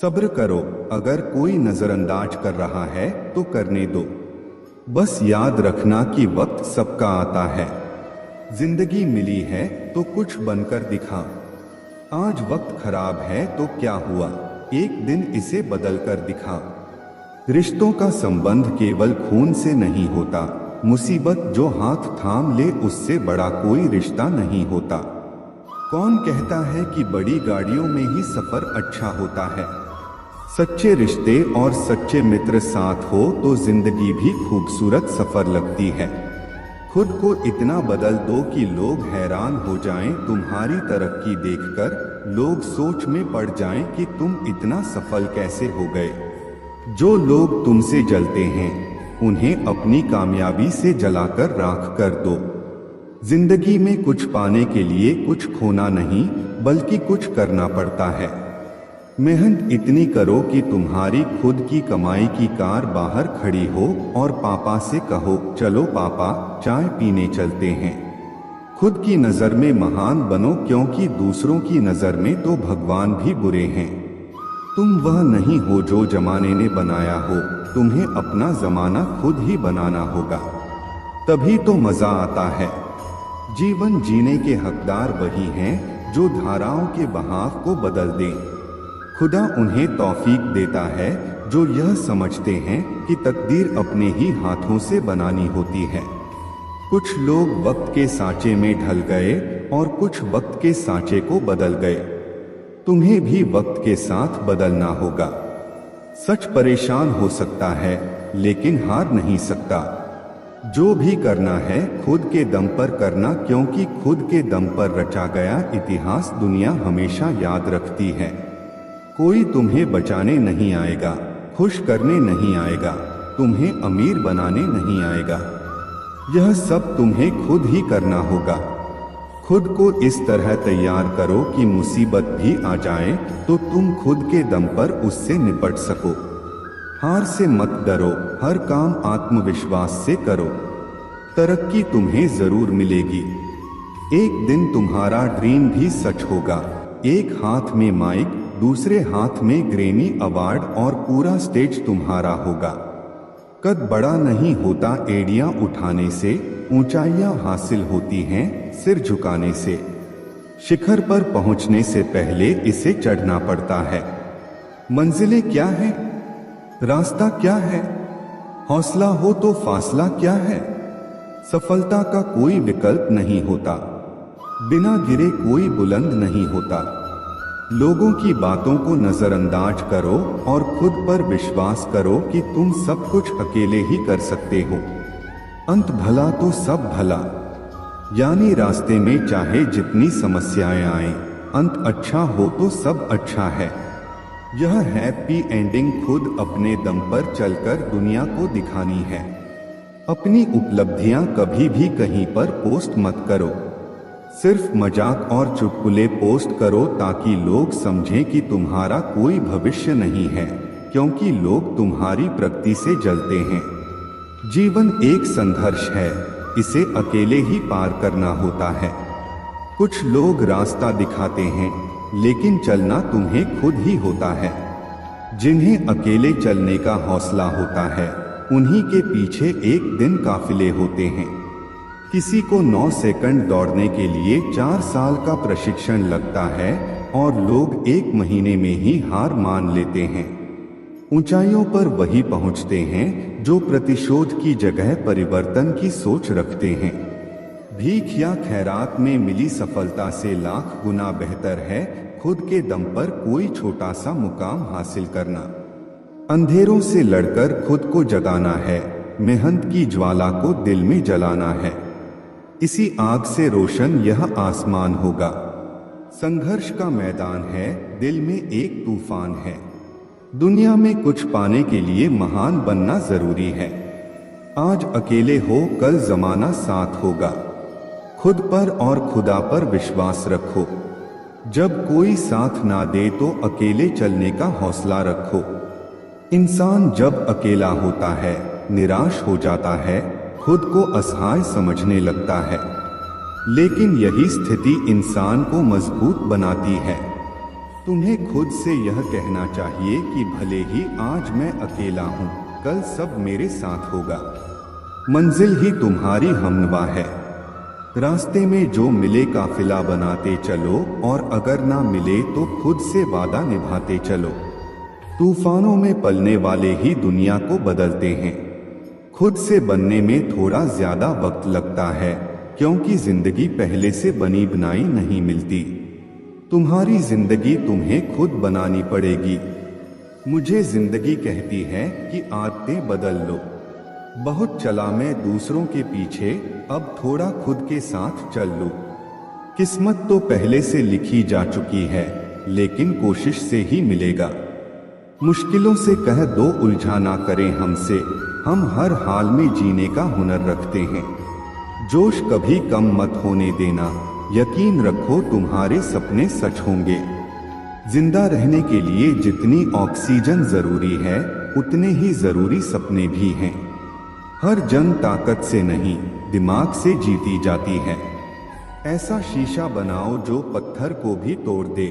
सब्र करो, अगर कोई नजरअंदाज कर रहा है तो करने दो। बस याद रखना कि वक्त सबका आता है। जिंदगी मिली है तो कुछ बनकर दिखा। आज वक्त खराब है तो क्या हुआ, एक दिन इसे बदल कर दिखा। रिश्तों का संबंध केवल खून से नहीं होता, मुसीबत जो हाथ थाम ले उससे बड़ा कोई रिश्ता नहीं होता। कौन कहता है कि बड़ी गाड़ियों में ही सफर अच्छा होता है। सच्चे रिश्ते और सच्चे मित्र साथ हो तो जिंदगी भी खूबसूरत सफर लगती है। खुद को इतना बदल दो कि लोग हैरान हो जाएं तुम्हारी तरक्की देखकर, लोग सोच में पड़ जाएं कि तुम इतना सफल कैसे हो गए। जो लोग तुमसे जलते हैं उन्हें अपनी कामयाबी से जलाकर राख कर दो। जिंदगी में कुछ पाने के लिए कुछ खोना नहीं बल्कि कुछ करना पड़ता है। मेहनत इतनी करो कि तुम्हारी खुद की कमाई की कार बाहर खड़ी हो और पापा से कहो चलो पापा चाय पीने चलते हैं। खुद की नज़र में महान बनो, क्योंकि दूसरों की नज़र में तो भगवान भी बुरे हैं। तुम वह नहीं हो जो जमाने ने बनाया हो, तुम्हें अपना जमाना खुद ही बनाना होगा, तभी तो मजा आता है। जीवन जीने के हकदार वही हैं जो धाराओं के बहाव को बदल दें। खुदा उन्हें तौफीक देता है जो यह समझते हैं कि तकदीर अपने ही हाथों से बनानी होती है। कुछ लोग वक्त के सांचे में ढल गए और कुछ वक्त के सांचे को बदल गए। तुम्हें भी वक्त के साथ बदलना होगा। सच परेशान हो सकता है लेकिन हार नहीं सकता। जो भी करना है खुद के दम पर करना, क्योंकि खुद के दम पर रचा गया इतिहास दुनिया हमेशा याद रखती है। कोई तुम्हें बचाने नहीं आएगा, खुश करने नहीं आएगा, तुम्हें अमीर बनाने नहीं आएगा। यह सब तुम्हें खुद ही करना होगा। खुद को इस तरह तैयार करो कि मुसीबत भी आ जाए तो तुम खुद के दम पर उससे निपट सको। हार से मत डरो, हर काम आत्मविश्वास से करो। तरक्की तुम्हें जरूर मिलेगी। एक दिन तुम्हारा ड्रीम भी सच होगा। एक हाथ में माइक, दूसरे हाथ में ग्रैमी अवार्ड और पूरा स्टेज तुम्हारा होगा। कद बड़ा नहीं होता एड़ियां उठाने से, ऊंचाइयां हासिल होती हैं सिर झुकाने से। शिखर पर पहुंचने से पहले इसे चढ़ना पड़ता है। मंजिलें क्या है, रास्ता क्या है, हौसला हो तो फासला क्या है। सफलता का कोई विकल्प नहीं होता, बिना गिरे कोई बुलंद नहीं होता। लोगों की बातों को नजरअंदाज करो और खुद पर विश्वास करो कि तुम सब कुछ अकेले ही कर सकते हो। अंत भला तो सब भला, यानी रास्ते में चाहे जितनी समस्याएं आए, अंत अच्छा हो तो सब अच्छा है। यह हैप्पी एंडिंग खुद अपने दम पर चलकर दुनिया को दिखानी है। अपनी उपलब्धियां कभी भी कहीं पर पोस्ट मत करो। सिर्फ मजाक और चुटकुले पोस्ट करो ताकि लोग समझें कि तुम्हारा कोई भविष्य नहीं है, क्योंकि लोग तुम्हारी प्रगति से जलते हैं। जीवन एक संघर्ष है, इसे अकेले ही पार करना होता है। कुछ लोग रास्ता दिखाते हैं लेकिन चलना तुम्हें खुद ही होता है। जिन्हें अकेले चलने का हौसला होता है उन्हीं के पीछे एक दिन काफिले होते हैं। किसी को 9 सेकंड दौड़ने के लिए 4 साल का प्रशिक्षण लगता है और लोग 1 महीने में ही हार मान लेते हैं। ऊंचाइयों पर वही पहुंचते हैं जो प्रतिशोध की जगह परिवर्तन की सोच रखते हैं। भीख या खैरात में मिली सफलता से लाख गुना बेहतर है खुद के दम पर कोई छोटा सा मुकाम हासिल करना। अंधेरों से लड़कर खुद को जगाना है, मेहनत की ज्वाला को दिल में जलाना है। इसी आग से रोशन यह आसमान होगा। संघर्ष का मैदान है, दिल में एक तूफान है। दुनिया में कुछ पाने के लिए महान बनना जरूरी है। आज अकेले हो, कल जमाना साथ होगा। खुद पर और खुदा पर विश्वास रखो। जब कोई साथ ना दे तो अकेले चलने का हौसला रखो। इंसान जब अकेला होता है, निराश हो जाता है, खुद को असहाय समझने लगता है। लेकिन यही स्थिति इंसान को मजबूत बनाती है। तुम्हें खुद से यह कहना चाहिए कि भले ही आज मैं अकेला हूँ, कल सब मेरे साथ होगा। मंजिल ही तुम्हारी हमनवा है। रास्ते में जो मिले काफिला बनाते चलो, और अगर ना मिले तो खुद से वादा निभाते चलो। तूफानों में पलने वाले ही दुनिया को बदलते हैं। खुद से बनने में थोड़ा ज्यादा वक्त लगता है, क्योंकि जिंदगी पहले से बनी बनाई नहीं मिलती। तुम्हारी जिंदगी तुम्हें खुद बनानी पड़ेगी। मुझे जिंदगी कहती है कि आदतें बदल लो। बहुत चला मैं दूसरों के पीछे, अब थोड़ा खुद के साथ चल लो। किस्मत तो पहले से लिखी जा चुकी है, लेकिन कोशिश से ही मिलेगा। मुश्किलों से कह दो उलझा ना करें हमसे, हम हर हाल में जीने का हुनर रखते हैं। जोश कभी कम मत होने देना, यकीन रखो तुम्हारे सपने सच होंगे। जिंदा रहने के लिए जितनी ऑक्सीजन जरूरी है, उतने ही जरूरी सपने भी हैं। हर जंग ताकत से नहीं, दिमाग से जीती जाती है। ऐसा शीशा बनाओ जो पत्थर को भी तोड़ दे।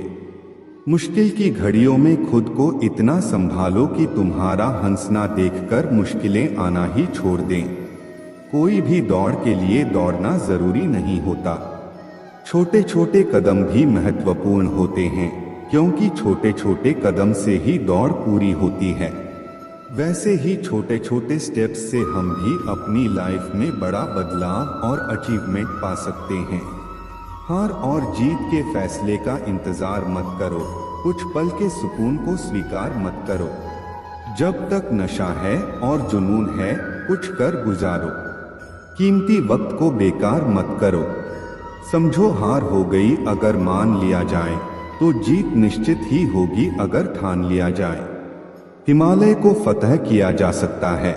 मुश्किल की घड़ियों में खुद को इतना संभालो कि तुम्हारा हंसना देखकर मुश्किलें आना ही छोड़ दें। कोई भी दौड़ के लिए दौड़ना जरूरी नहीं होता। छोटे छोटे कदम भी महत्वपूर्ण होते हैं। क्योंकि छोटे छोटे कदम से ही दौड़ पूरी होती है। वैसे ही छोटे छोटे स्टेप्स से हम भी अपनी लाइफ में बड़ा बदलाव और अचीवमेंट पा सकते हैं। हार और जीत के फैसले का इंतजार मत करो, कुछ पल के सुकून को स्वीकार मत करो। जब तक नशा है और जुनून है, कुछ कर गुजारो। कीमती वक्त को बेकार मत करो। समझो हार हो गई अगर मान लिया जाए, तो जीत निश्चित ही होगी अगर ठान लिया जाए। हिमालय को फतह किया जा सकता है।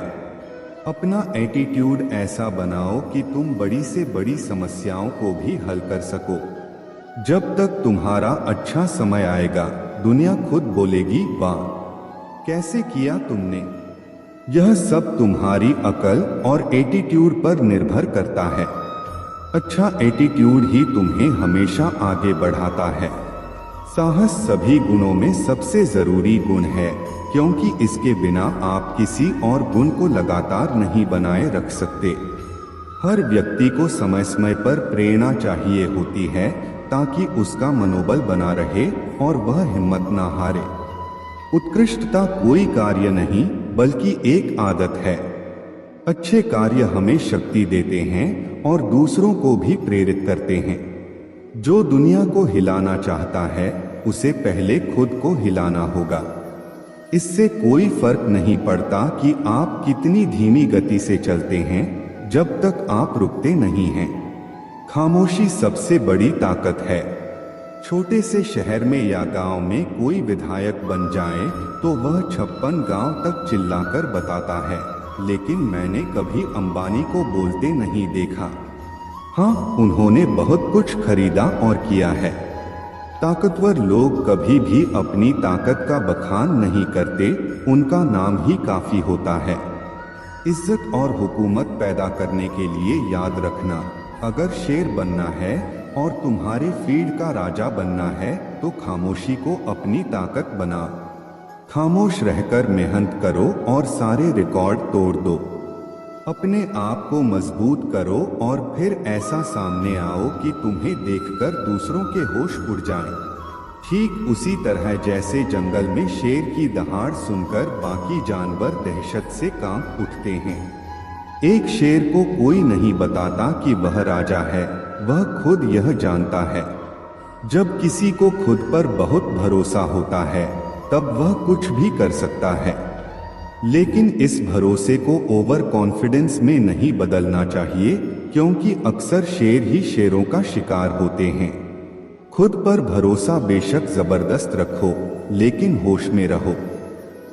अपना एटीट्यूड ऐसा बनाओ कि तुम बड़ी से बड़ी समस्याओं को भी हल कर सको। जब तक तुम्हारा अच्छा समय आएगा, दुनिया खुद बोलेगी वाह, कैसे किया तुमने। यह सब तुम्हारी अकल और एटीट्यूड पर निर्भर करता है। अच्छा एटीट्यूड ही तुम्हें हमेशा आगे बढ़ाता है। साहस सभी गुणों में सबसे जरूरी गुण है, क्योंकि इसके बिना आप किसी और गुण को लगातार नहीं बनाए रख सकते। हर व्यक्ति को समय समय पर प्रेरणा चाहिए होती है, ताकि उसका मनोबल बना रहे और वह हिम्मत ना हारे। उत्कृष्टता कोई कार्य नहीं, बल्कि एक आदत है। अच्छे कार्य हमें शक्ति देते हैं और दूसरों को भी प्रेरित करते हैं। जो दुनिया को हिलाना चाहता है, उसे पहले खुद को हिलाना होगा। इससे कोई फर्क नहीं पड़ता कि आप कितनी धीमी गति से चलते हैं, जब तक आप रुकते नहीं हैं। खामोशी सबसे बड़ी ताकत है। छोटे से शहर में या गांव में कोई विधायक बन जाए तो वह 56 गांव तक चिल्लाकर बताता है, लेकिन मैंने कभी अंबानी को बोलते नहीं देखा। हाँ, उन्होंने बहुत कुछ खरीदा और किया है। ताकतवर लोग कभी भी अपनी ताकत का बखान नहीं करते, उनका नाम ही काफी होता है। इज्जत और हुकूमत पैदा करने के लिए याद रखना, अगर शेर बनना है और तुम्हारे फील्ड का राजा बनना है, तो खामोशी को अपनी ताकत बना। खामोश रहकर मेहनत करो और सारे रिकॉर्ड तोड़ दो। अपने आप को मजबूत करो और फिर ऐसा सामने आओ कि तुम्हें देखकर दूसरों के होश उड़ जाएं। ठीक उसी तरह जैसे जंगल में शेर की दहाड़ सुनकर बाकी जानवर दहशत से कांप उठते हैं। एक शेर को कोई नहीं बताता कि वह राजा है, वह खुद यह जानता है। जब किसी को खुद पर बहुत भरोसा होता है, तब वह कुछ भी कर सकता है। लेकिन इस भरोसे को ओवर कॉन्फिडेंस में नहीं बदलना चाहिए, क्योंकि अक्सर शेर ही शेरों का शिकार होते हैं। खुद पर भरोसा बेशक जबरदस्त रखो, लेकिन होश में रहो।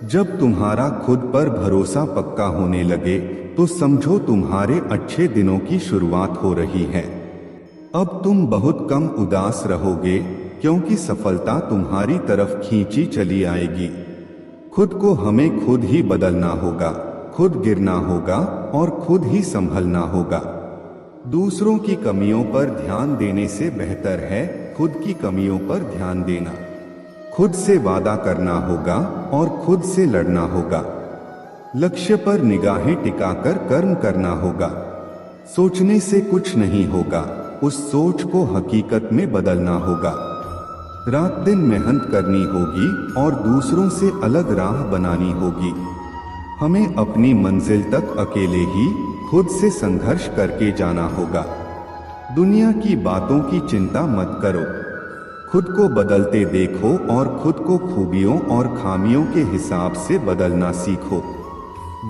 जब तुम्हारा खुद पर भरोसा पक्का होने लगे, तो समझो तुम्हारे अच्छे दिनों की शुरुआत हो रही है। अब तुम बहुत कम उदास रहोगे, क्योंकि सफलता तुम्हारी तरफ खींची चली आएगी। खुद को हमें खुद ही बदलना होगा, खुद गिरना होगा और खुद ही संभलना होगा। दूसरों की कमियों पर ध्यान देने से बेहतर है खुद की कमियों पर ध्यान देना। खुद से वादा करना होगा और खुद से लड़ना होगा। लक्ष्य पर निगाहें टिकाकर कर्म करना होगा। सोचने से कुछ नहीं होगा, उस सोच को हकीकत में बदलना होगा। रात दिन मेहनत करनी होगी और दूसरों से अलग राह बनानी होगी। हमें अपनी मंजिल तक अकेले ही खुद से संघर्ष करके जाना होगा। दुनिया की बातों की चिंता मत करो, खुद को बदलते देखो और खुद को खूबियों और खामियों के हिसाब से बदलना सीखो।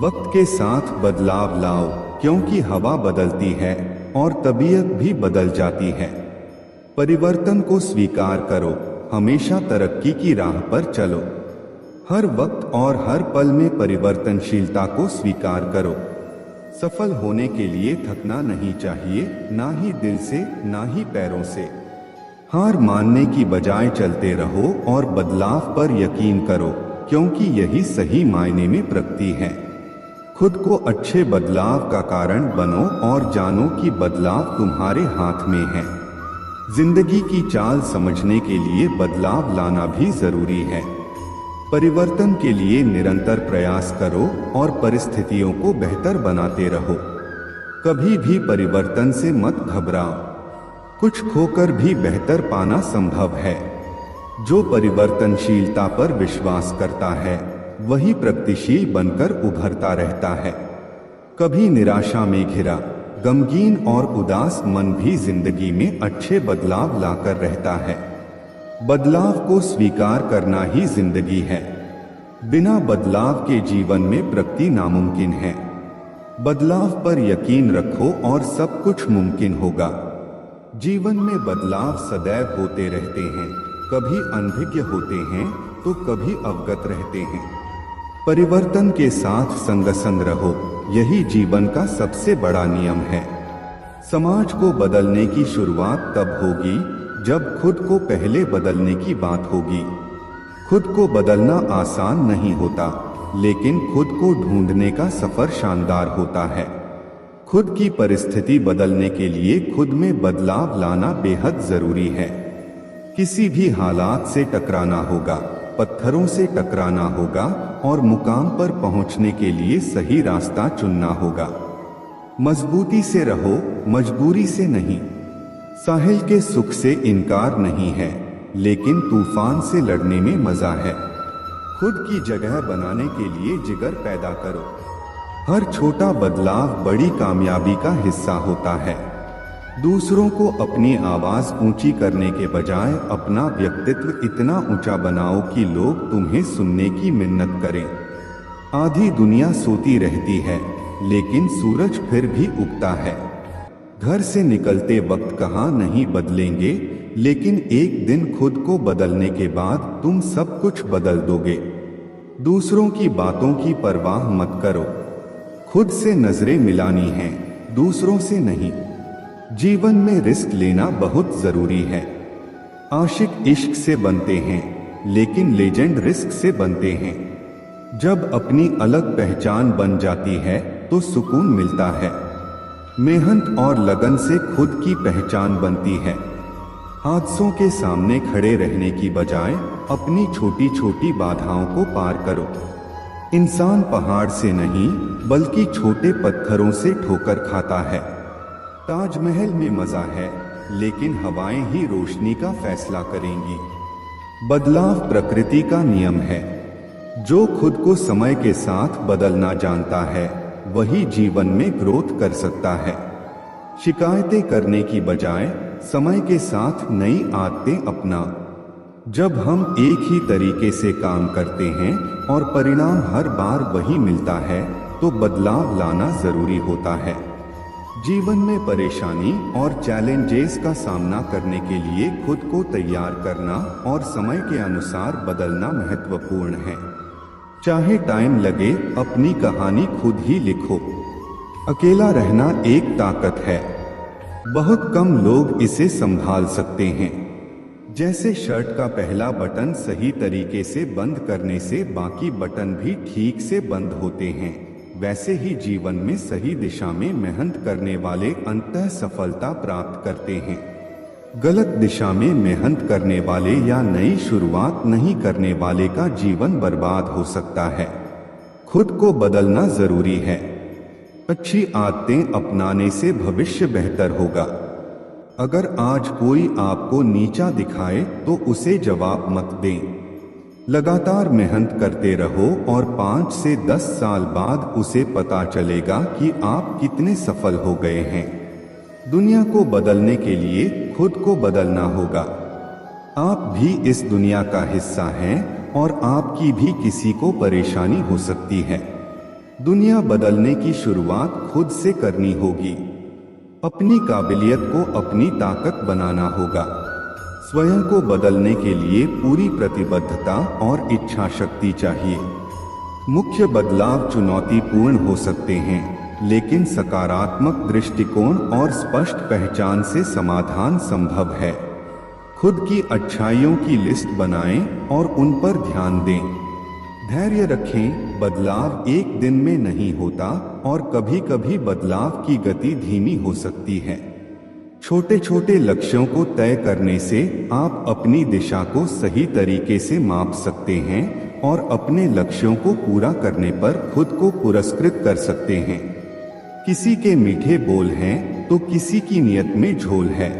वक्त के साथ बदलाव लाओ, क्योंकि हवा बदलती है और तबीयत भी बदल जाती है। परिवर्तन को स्वीकार करो, हमेशा तरक्की की राह पर चलो। हर वक्त और हर पल में परिवर्तनशीलता को स्वीकार करो। सफल होने के लिए थकना नहीं चाहिए, ना ही दिल से ना ही पैरों से। हार मानने की बजाय चलते रहो और बदलाव पर यकीन करो, क्योंकि यही सही मायने में प्रगति है। खुद को अच्छे बदलाव का कारण बनो और जानो कि बदलाव तुम्हारे हाथ में है। जिंदगी की चाल समझने के लिए बदलाव लाना भी जरूरी है। परिवर्तन के लिए निरंतर प्रयास करो और परिस्थितियों को बेहतर बनाते रहो। कभी भी परिवर्तन से मत घबराओ, कुछ खोकर भी बेहतर पाना संभव है। जो परिवर्तनशीलता पर विश्वास करता है वही प्रगतिशील बनकर उभरता रहता है। कभी निराशा में घिरा गमगीन और उदास मन भी जिंदगी में अच्छे बदलाव लाकर रहता है। बदलाव को स्वीकार करना ही जिंदगी है। बिना बदलाव के जीवन में प्रगति नामुमकिन है। बदलाव पर यकीन रखो और सब कुछ मुमकिन होगा। जीवन में बदलाव सदैव होते रहते हैं, कभी अनभिज्ञ होते हैं तो कभी अवगत रहते हैं। परिवर्तन के साथ संग रहो, यही जीवन का सबसे बड़ा नियम है। समाज को बदलने की शुरुआत तब होगी जब खुद को पहले बदलने की बात होगी। खुद को बदलना आसान नहीं होता, लेकिन खुद को ढूंढने का सफर शानदार होता है। खुद की परिस्थिति बदलने के लिए खुद में बदलाव लाना बेहद जरूरी है। किसी भी हालात से टकराना होगा, पत्थरों से टकराना होगा और मुकाम पर पहुंचने के लिए सही रास्ता चुनना होगा। मजबूती से रहो, मजबूरी से नहीं। साहिल के सुख से इनकार नहीं है, लेकिन तूफान से लड़ने में मजा है। खुद की जगह बनाने के लिए जिगर पैदा करो। हर छोटा बदलाव बड़ी कामयाबी का हिस्सा होता है। दूसरों को अपनी आवाज ऊंची करने के बजाय अपना व्यक्तित्व इतना ऊंचा बनाओ कि लोग तुम्हें सुनने की मिन्नत करें। आधी दुनिया सोती रहती है, लेकिन सूरज फिर भी उगता है। घर से निकलते वक्त कहाँ नहीं बदलेंगे, लेकिन एक दिन खुद को बदलने के बाद तुम सब कुछ बदल दोगे। दूसरों की बातों की परवाह मत करो। खुद से नजरें मिलानी हैं, दूसरों से नहीं। जीवन में रिस्क लेना बहुत जरूरी है। आशिक इश्क से बनते हैं, लेकिन लेजेंड रिस्क से बनते हैं। जब अपनी अलग पहचान बन जाती है तो सुकून मिलता है। मेहनत और लगन से खुद की पहचान बनती है। हादसों के सामने खड़े रहने की बजाय अपनी छोटी छोटी बाधाओं को पार करो। इंसान पहाड़ से नहीं बल्कि छोटे पत्थरों से ठोकर खाता है। ताजमहल में मजा है, लेकिन हवाएं ही रोशनी का फैसला करेंगी। बदलाव प्रकृति का नियम है। जो खुद को समय के साथ बदलना जानता है वही जीवन में ग्रोथ कर सकता है। शिकायतें करने की बजाय समय के साथ नई आदतें अपना। जब हम एक ही तरीके से काम करते हैं और परिणाम हर बार वही मिलता है तो बदलाव लाना जरूरी होता है। जीवन में परेशानी और चैलेंजेस का सामना करने के लिए खुद को तैयार करना और समय के अनुसार बदलना महत्वपूर्ण है। चाहे टाइम लगे, अपनी कहानी खुद ही लिखो। अकेला रहना एक ताकत है। बहुत कम लोग इसे संभाल सकते हैं। जैसे शर्ट का पहला बटन सही तरीके से बंद करने से बाकी बटन भी ठीक से बंद होते हैं, वैसे ही जीवन में सही दिशा में मेहनत करने वाले अंततः सफलता प्राप्त करते हैं। गलत दिशा में मेहनत करने वाले या नई शुरुआत नहीं करने वाले का जीवन बर्बाद हो सकता है। खुद को बदलना जरूरी है। अच्छी आदतें अपनाने से भविष्य बेहतर होगा। अगर आज कोई आपको नीचा दिखाए तो उसे जवाब मत दें। लगातार मेहनत करते रहो और 5 से 10 साल बाद उसे पता चलेगा कि आप कितने सफल हो गए हैं। दुनिया को बदलने के लिए खुद को बदलना होगा। आप भी इस दुनिया का हिस्सा हैं और आपकी भी किसी को परेशानी हो सकती है। दुनिया बदलने की शुरुआत खुद से करनी होगी। अपनी काबिलियत को अपनी ताकत बनाना होगा। स्वयं को बदलने के लिए पूरी प्रतिबद्धता और इच्छा शक्ति चाहिए। मुख्य बदलाव चुनौतीपूर्ण हो सकते हैं, लेकिन सकारात्मक दृष्टिकोण और स्पष्ट पहचान से समाधान संभव है। खुद की अच्छाइयों की लिस्ट बनाएं और उन पर ध्यान दें। धैर्य रखें, बदलाव एक दिन में नहीं होता और कभी कभी बदलाव की गति धीमी हो सकती है। छोटे छोटे लक्ष्यों को तय करने से आप अपनी दिशा को सही तरीके से माप सकते हैं और अपने लक्ष्यों को पूरा करने पर खुद को पुरस्कृत कर सकते हैं। किसी के मीठे बोल हैं तो किसी की नियत में झोल है।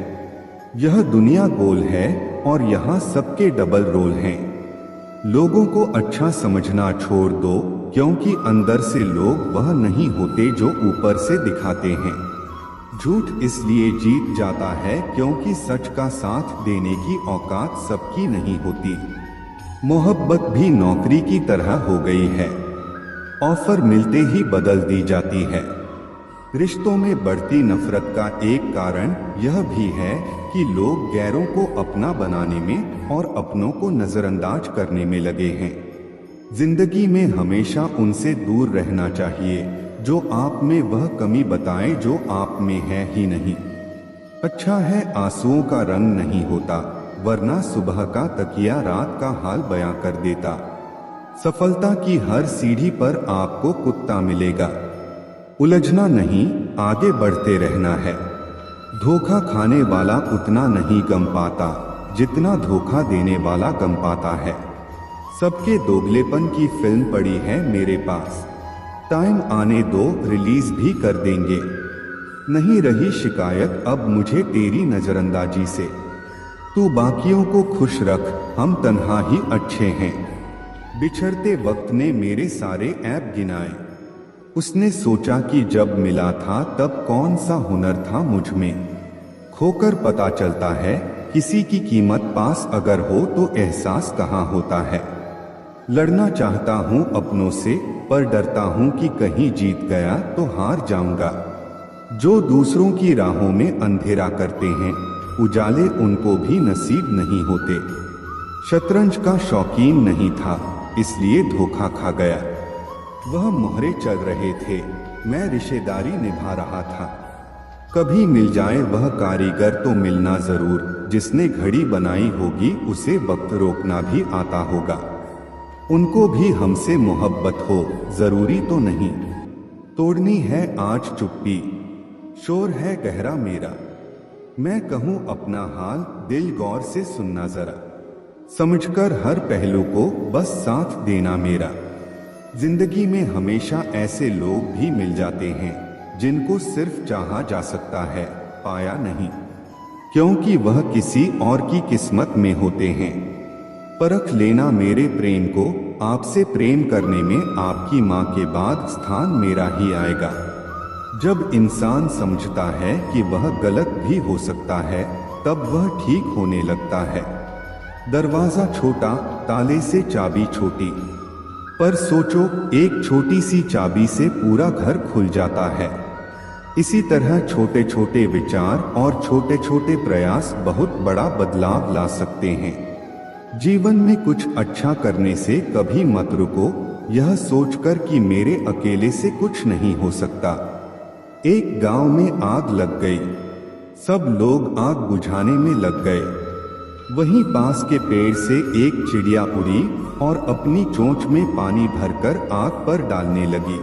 यह दुनिया गोल है और यहाँ सबके डबल रोल हैं। लोगों को अच्छा समझना छोड़ दो, क्योंकि अंदर से लोग वह नहीं होते जो ऊपर से दिखाते हैं। झूठ इसलिए जीत जाता है क्योंकि सच का साथ देने की औकात सबकी नहीं होती। मोहब्बत भी नौकरी की तरह हो गई है, ऑफर मिलते ही बदल दी जाती है। रिश्तों में बढ़ती नफरत का एक कारण यह भी है कि लोग गैरों को अपना बनाने में और अपनों को नजरअंदाज करने में लगे हैं। जिंदगी में हमेशा उनसे दूर रहना चाहिए जो आप में वह कमी बताएं जो आप में है ही नहीं। अच्छा है आंसुओं का रंग नहीं होता, वरना सुबह का तकिया रात का हाल बयां कर देता। सफलता की हर सीढ़ी पर आपको कुत्ता मिलेगा। उलझना नहीं, आगे बढ़ते रहना है। धोखा खाने वाला उतना नहीं गम पाता जितना धोखा देने वाला गम पाता है। सबके दोगलेपन की फिल्म पड़ी है मेरे पास, टाइम आने दो रिलीज भी कर देंगे। नहीं रही शिकायत अब मुझे तेरी नजरअंदाजी से। तू बाकियों को खुश रख, हम तन्हा ही अच्छे हैं। बिछड़ते वक्त ने मेरे सारे ऐप गिनाए। उसने सोचा कि जब मिला था तब कौन सा हुनर था मुझ में। खोकर पता चलता है किसी की कीमत पास अगर हो तो एहसास कहाँ होता है। लड़ना चाहता हूँ अपनों से, पर डरता हूँ कि कहीं जीत गया तो हार जाऊंगा। जो दूसरों की राहों में अंधेरा करते हैं, उजाले उनको भी नसीब नहीं होते। शतरंज का शौकीन नहीं था, इसलिए धोखा खा गया। वह मोहरे चल रहे थे, मैं रिश्तेदारी निभा रहा था। कभी मिल जाए वह कारीगर तो मिलना जरूर, जिसने घड़ी बनाई होगी उसे वक्त रोकना भी आता होगा। उनको भी हमसे मोहब्बत हो, जरूरी तो नहीं। तोड़नी है आज चुप्पी, शोर है गहरा मेरा। मैं कहूँ अपना हाल, दिल गौर से सुनना जरा। समझकर हर पहलू को बस साथ देना मेरा। जिंदगी में हमेशा ऐसे लोग भी मिल जाते हैं जिनको सिर्फ चाहा जा सकता है, पाया नहीं, क्योंकि वह किसी और की किस्मत में होते हैं। परख लेना मेरे प्रेम को, आपसे प्रेम करने में आपकी माँ के बाद स्थान मेरा ही आएगा। जब इंसान समझता है कि वह गलत भी हो सकता है, तब वह ठीक होने लगता है। दरवाजा छोटा, ताले से चाबी छोटी, पर सोचो एक छोटी सी चाबी से पूरा घर खुल जाता है। इसी तरह छोटे छोटे विचार और छोटे छोटे प्रयास बहुत बड़ा बदलाव ला सकते हैं। जीवन में कुछ अच्छा करने से कभी मत रुको, यह सोचकर कि मेरे अकेले से कुछ नहीं हो सकता। एक गांव में आग लग गई, सब लोग आग बुझाने में लग गए। वहीं पास के पेड़ से एक चिड़िया उड़ी और अपनी चोंच में पानी भरकर आग पर डालने लगी।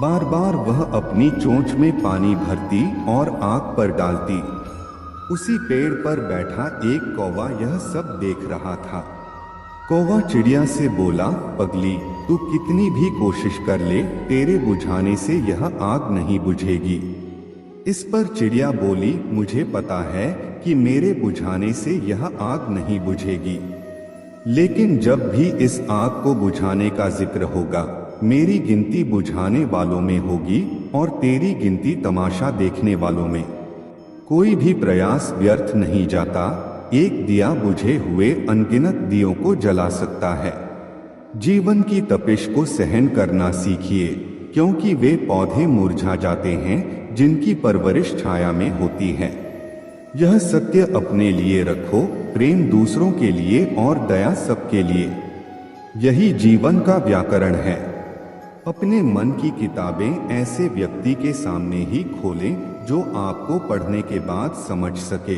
बार बार वह अपनी चोंच में पानी भरती और आग पर डालती। उसी पेड़ पर बैठा एक कौवा यह सब देख रहा था। कौवा चिड़िया से बोला, पगली, तू कितनी भी कोशिश कर ले, तेरे बुझाने से यह आग नहीं बुझेगी। इस पर चिड़िया बोली, मुझे पता है कि मेरे बुझाने से यह आग नहीं बुझेगी, लेकिन जब भी इस आग को बुझाने का जिक्र होगा, मेरी गिनती बुझाने वालों में होगी और तेरी गिनती तमाशा देखने वालों में। कोई भी प्रयास व्यर्थ नहीं जाता, एक दिया बुझे हुए अनगिनत दियों को जला सकता है। जीवन की तपिश को सहन करना सीखिए, क्योंकि वे पौधे मुरझा जाते हैं जिनकी परवरिश छाया में होती है। यह सत्य अपने लिए रखो, प्रेम दूसरों के लिए और दया सबके लिए। यही जीवन का व्याकरण है। अपने मन की किताबें ऐसे व्यक्ति के सामने ही खोलें जो आपको पढ़ने के बाद समझ सके।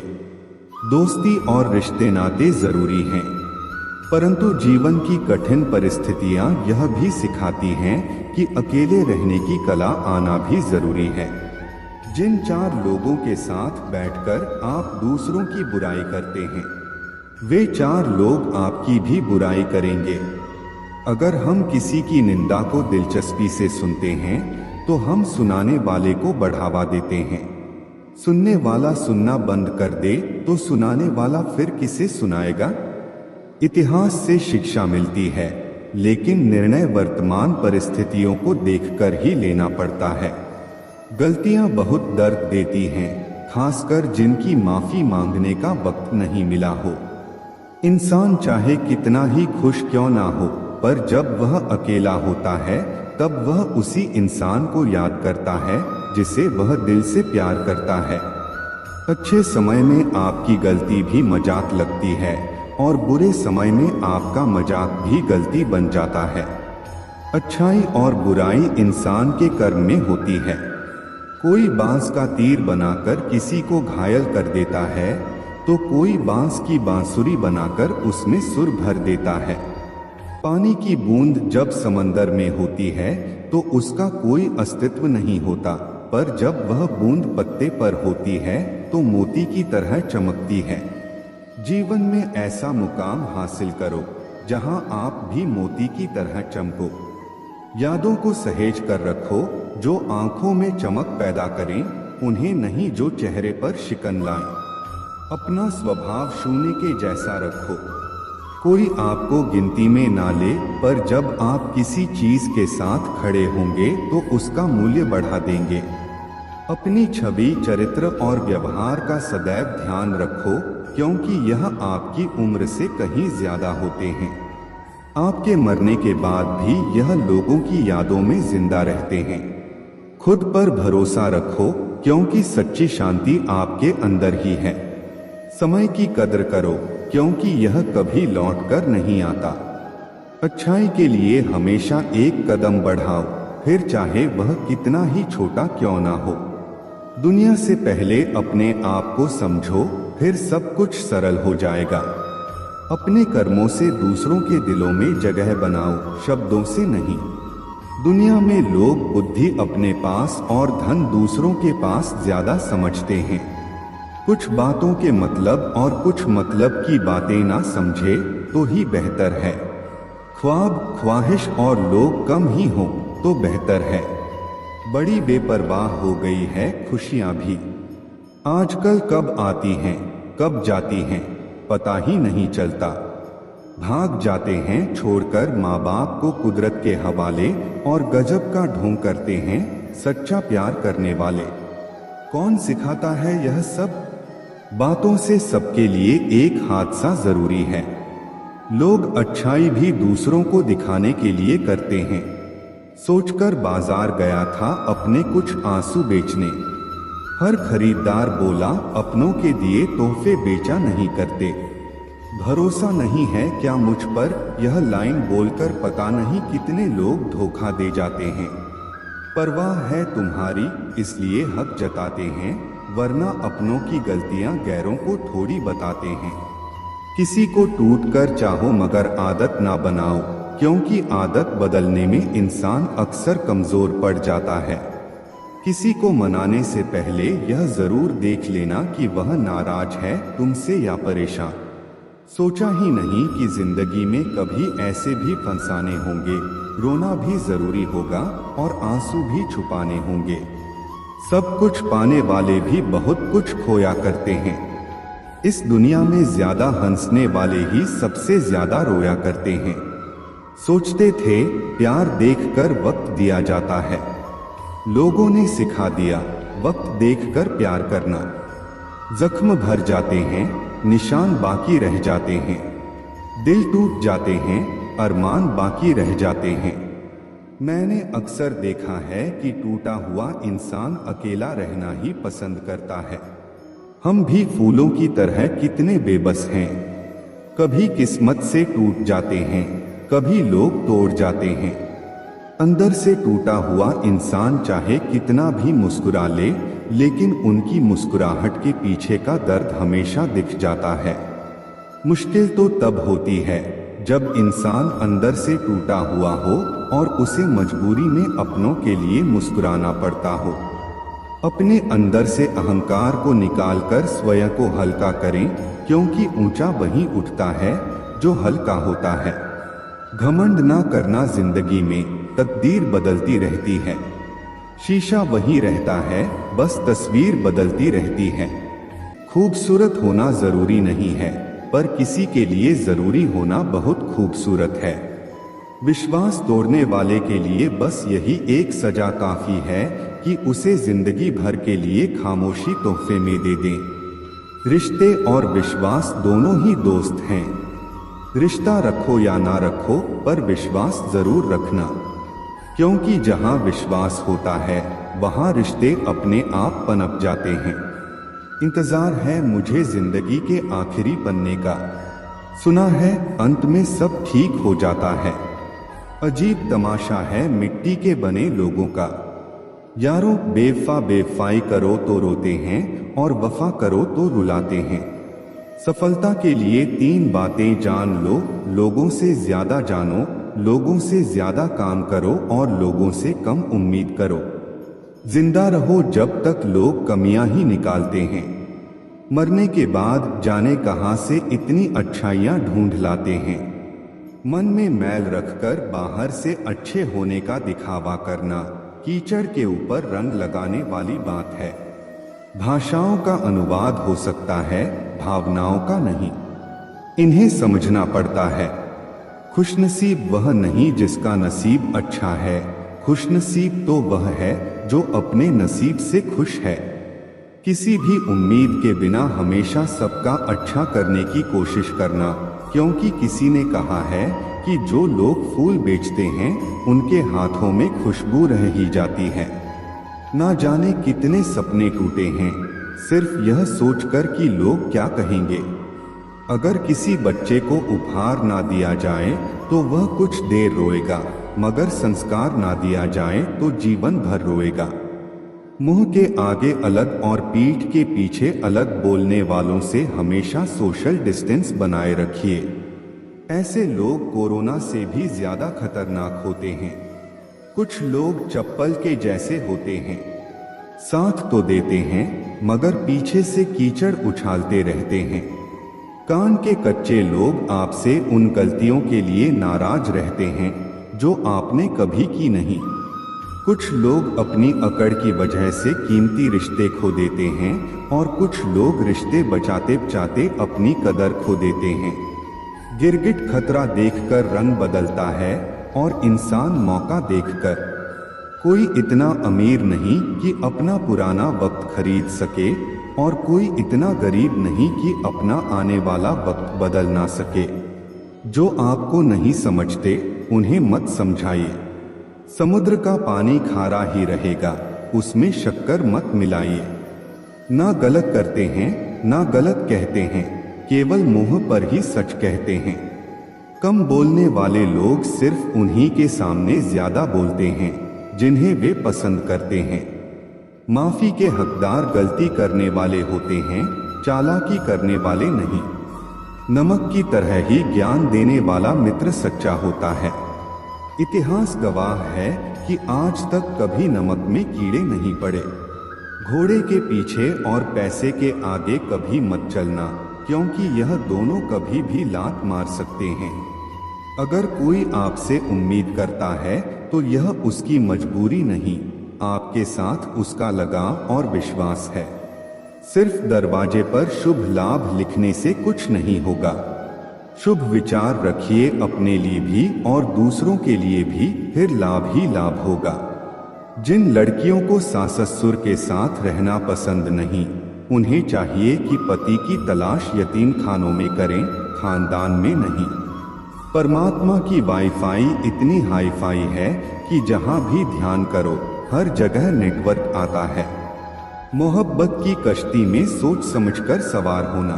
दोस्ती और रिश्ते नाते जरूरी हैं, परंतु जीवन की कठिन परिस्थितियां यह भी सिखाती हैं कि अकेले रहने की कला आना भी जरूरी है। जिन चार लोगों के साथ बैठकर आप दूसरों की बुराई करते हैं, वे चार लोग आपकी भी बुराई करेंगे। अगर हम किसी की निंदा को दिलचस्पी से सुनते हैं, तो हम सुनाने वाले को बढ़ावा देते हैं। सुनने वाला सुनना बंद कर दे तो सुनाने वाला फिर किसे सुनाएगा। इतिहास से शिक्षा मिलती है, लेकिन निर्णय वर्तमान परिस्थितियों को देखकर ही लेना पड़ता है। गलतियां बहुत दर्द देती हैं, खासकर जिनकी माफी मांगने का वक्त नहीं मिला हो। इंसान चाहे कितना ही खुश क्यों ना हो, पर जब वह अकेला होता है तब वह उसी इंसान को याद करता है जिसे वह दिल से प्यार करता है। अच्छे समय में आपकी गलती भी मजाक लगती है और बुरे समय में आपका मजाक भी गलती बन जाता है। अच्छाई और बुराई इंसान के कर्म में होती है। कोई बांस का तीर बनाकर किसी को घायल कर देता है तो कोई बांस की बांसुरी बनाकर उसमें सुर भर देता है। पानी की बूंद जब समंदर में होती है तो उसका कोई अस्तित्व नहीं होता, पर जब वह बूंद पत्ते पर होती है तो मोती की तरह चमकती है। जीवन में ऐसा मुकाम हासिल करो जहां आप भी मोती की तरह चमको। यादों को सहेज कर रखो जो आंखों में चमक पैदा करें, उन्हें नहीं जो चेहरे पर शिकन लाएं। अपना स्वभाव शून्य के जैसा रखो। कोई आपको गिनती में ना ले, पर जब आप किसी चीज के साथ खड़े होंगे तो उसका मूल्य बढ़ा देंगे। अपनी छवि, चरित्र और व्यवहार का सदैव ध्यान रखो, क्योंकि यह आपकी उम्र से कहीं ज्यादा होते हैं। आपके मरने के बाद भी यह लोगों की यादों में जिंदा रहते हैं। खुद पर भरोसा रखो, क्योंकि सच्ची शांति आपके अंदर ही है। समय की कदर करो, क्योंकि यह कभी लौट कर नहीं आता। अच्छाई के लिए हमेशा एक कदम बढ़ाओ, फिर चाहे वह कितना ही छोटा क्यों ना हो। दुनिया से पहले अपने आप को समझो, फिर सब कुछ सरल हो जाएगा। अपने कर्मों से दूसरों के दिलों में जगह बनाओ, शब्दों से नहीं। दुनिया में लोग बुद्धि अपने पास और धन दूसरों के पास ज्यादा समझते हैं। कुछ बातों के मतलब और कुछ मतलब की बातें ना समझे तो ही बेहतर है। ख्वाब, ख्वाहिश और लोग कम ही हों तो बेहतर है। बड़ी बेपरवाह हो गई है खुशियां भी। आजकल कब आती हैं, कब जाती हैं, पता ही नहीं चलता। भाग जाते हैं छोड़कर माँ बाप को कुदरत के हवाले, और गजब का ढोंग करते हैं सच्चा प्यार करने वाले। कौन सिखाता है यह सब? बातों से सबके लिए एक हादसा जरूरी है। लोग अच्छाई भी दूसरों को दिखाने के लिए करते हैं। सोचकर बाजार गया था अपने कुछ आंसू बेचने। हर खरीदार बोला, अपनों के दिए तोहफे बेचा नहीं करते। भरोसा नहीं है क्या मुझ पर? यह लाइन बोलकर पता नहीं कितने लोग धोखा दे जाते हैं। परवाह है तुम्हारी इसलिए हक जताते हैं, वरना अपनों की गलतियां गैरों को थोड़ी बताते हैं। किसी को टूट कर चाहो मगर आदत ना बनाओ, क्योंकि आदत बदलने में इंसान अक्सर कमजोर पड़ जाता है। किसी को मनाने से पहले यह जरूर देख लेना कि वह नाराज है तुमसे या परेशान। सोचा ही नहीं कि जिंदगी में कभी ऐसे भी फंसाने होंगे। रोना भी जरूरी होगा और आंसू भी छुपाने होंगे। सब कुछ पाने वाले भी बहुत कुछ खोया करते हैं। इस दुनिया में ज्यादा हंसने वाले ही सबसे ज्यादा रोया करते हैं। सोचते थे प्यार देखकर वक्त दिया जाता है, लोगों ने सिखा दिया वक्त देखकर प्यार करना। जख्म भर जाते हैं, निशान बाकी रह जाते हैं। दिल टूट जाते हैं, अरमान बाकी रह जाते हैं। मैंने अक्सर देखा है कि टूटा हुआ इंसान अकेला रहना ही पसंद करता है। हम भी फूलों की तरह कितने बेबस हैं। कभी किस्मत से टूट जाते हैं, कभी लोग तोड़ जाते हैं। अंदर से टूटा हुआ इंसान चाहे कितना भी मुस्कुरा ले, लेकिन उनकी मुस्कुराहट के पीछे का दर्द हमेशा दिख जाता है। मुश्किल तो तब होती है जब इंसान अंदर से टूटा हुआ हो और उसे मजबूरी में अपनों के लिए मुस्कुराना पड़ता हो। अपने अंदर से अहंकार को निकालकर स्वयं को हल्का करें, क्योंकि ऊंचा वहीं उठता है जो हल्का होता है। घमंड ना करना, जिंदगी में तकदीर बदलती रहती है। शीशा वही रहता है, बस तस्वीर बदलती रहती है। खूबसूरत होना जरूरी नहीं है, पर किसी के लिए जरूरी होना बहुत खूबसूरत है। विश्वास तोड़ने वाले के लिए बस यही एक सजा काफी है कि उसे जिंदगी भर के लिए खामोशी तोहफे में दे दें। रिश्ते और विश्वास दोनों ही दोस्त हैं। रिश्ता रखो या ना रखो, पर विश्वास जरूर रखना, क्योंकि जहां विश्वास होता है वहां रिश्ते अपने आप पनप जाते हैं। इंतजार है मुझे जिंदगी के आखिरी पन्ने का, सुना है अंत में सब ठीक हो जाता है। अजीब तमाशा है मिट्टी के बने लोगों का। यारों, बेवफाई करो तो रोते हैं और वफा करो तो रुलाते हैं। सफलता के लिए 3 बातें जान लो, लोगों से ज्यादा जानो, लोगों से ज्यादा काम करो और लोगों से कम उम्मीद करो। जिंदा रहो जब तक लोग कमियां ही निकालते हैं। मरने के बाद जाने कहां से इतनी अच्छाइयां ढूंढ लाते हैं। मन में मैल रखकर बाहर से अच्छे होने का दिखावा करना कीचड़ के ऊपर रंग लगाने वाली बात है। भाषाओं का अनुवाद हो सकता है, भावनाओं का नहीं। इन्हें समझना पड़ता है। खुशनसीब वह नहीं जिसका नसीब अच्छा है, खुशनसीब तो वह है जो अपने नसीब से खुश है। किसी भी उम्मीद के बिना हमेशा सबका अच्छा करने की कोशिश करना, क्योंकि किसी ने कहा है कि जो लोग फूल बेचते हैं उनके हाथों में खुशबू रह ही जाती है। ना जाने कितने सपने टूटे हैं सिर्फ यह सोचकर कि लोग क्या कहेंगे। अगर किसी बच्चे को उपहार ना दिया जाए तो वह कुछ देर रोएगा, मगर संस्कार ना दिया जाए तो जीवन भर रोएगा। मुंह के आगे अलग और पीठ के पीछे अलग बोलने वालों से हमेशा सोशल डिस्टेंस बनाए रखिए। ऐसे लोग कोरोना से भी ज्यादा खतरनाक होते हैं। कुछ लोग चप्पल के जैसे होते हैं, साथ तो देते हैं मगर पीछे से कीचड़ उछालते रहते हैं। कान के कच्चे लोग आपसे उन गलतियों के लिए नाराज रहते हैं जो आपने कभी की नहीं। कुछ लोग अपनी अकड़ की वजह से कीमती रिश्ते खो देते हैं और कुछ लोग रिश्ते बचाते बचाते अपनी कदर खो देते हैं। गिरगिट खतरा देखकर रंग बदलता है और इंसान मौका देखकर। कोई इतना अमीर नहीं कि अपना पुराना वक्त खरीद सके और कोई इतना गरीब नहीं कि अपना आने वाला वक्त बदल ना सके। जो आपको नहीं समझते उन्हें मत समझाइए। समुद्र का पानी खारा ही रहेगा, उसमें शक्कर मत मिलाइए। ना गलत करते हैं ना गलत कहते हैं, केवल मुंह पर ही सच कहते हैं। कम बोलने वाले लोग सिर्फ उन्हीं के सामने ज्यादा बोलते हैं जिन्हें वे पसंद करते हैं। माफी के हकदार गलती करने वाले होते हैं, चालाकी करने वाले नहीं। नमक की तरह ही ज्ञान देने वाला मित्र सच्चा होता है। इतिहास गवाह है कि आज तक कभी नमक में कीड़े नहीं पड़े। घोड़े के पीछे और पैसे के आगे कभी मत चलना, क्योंकि यह दोनों कभी भी लात मार सकते हैं। अगर कोई आपसे उम्मीद करता है तो यह उसकी मजबूरी नहीं, आपके साथ उसका लगाव और विश्वास है। सिर्फ दरवाजे पर शुभ लाभ लिखने से कुछ नहीं होगा। शुभ विचार रखिए अपने लिए भी और दूसरों के लिए भी, फिर लाभ ही लाभ होगा। जिन लड़कियों को सास-ससुर के साथ रहना पसंद नहीं, उन्हें चाहिए कि पति की तलाश यतीम खानों में करें, खानदान में नहीं। परमात्मा की वाईफाई इतनी हाईफाई है कि जहां भी ध्यान करो हर जगह नेटवर्क आता है। मोहब्बत की कश्ती में सोच समझकर सवार होना।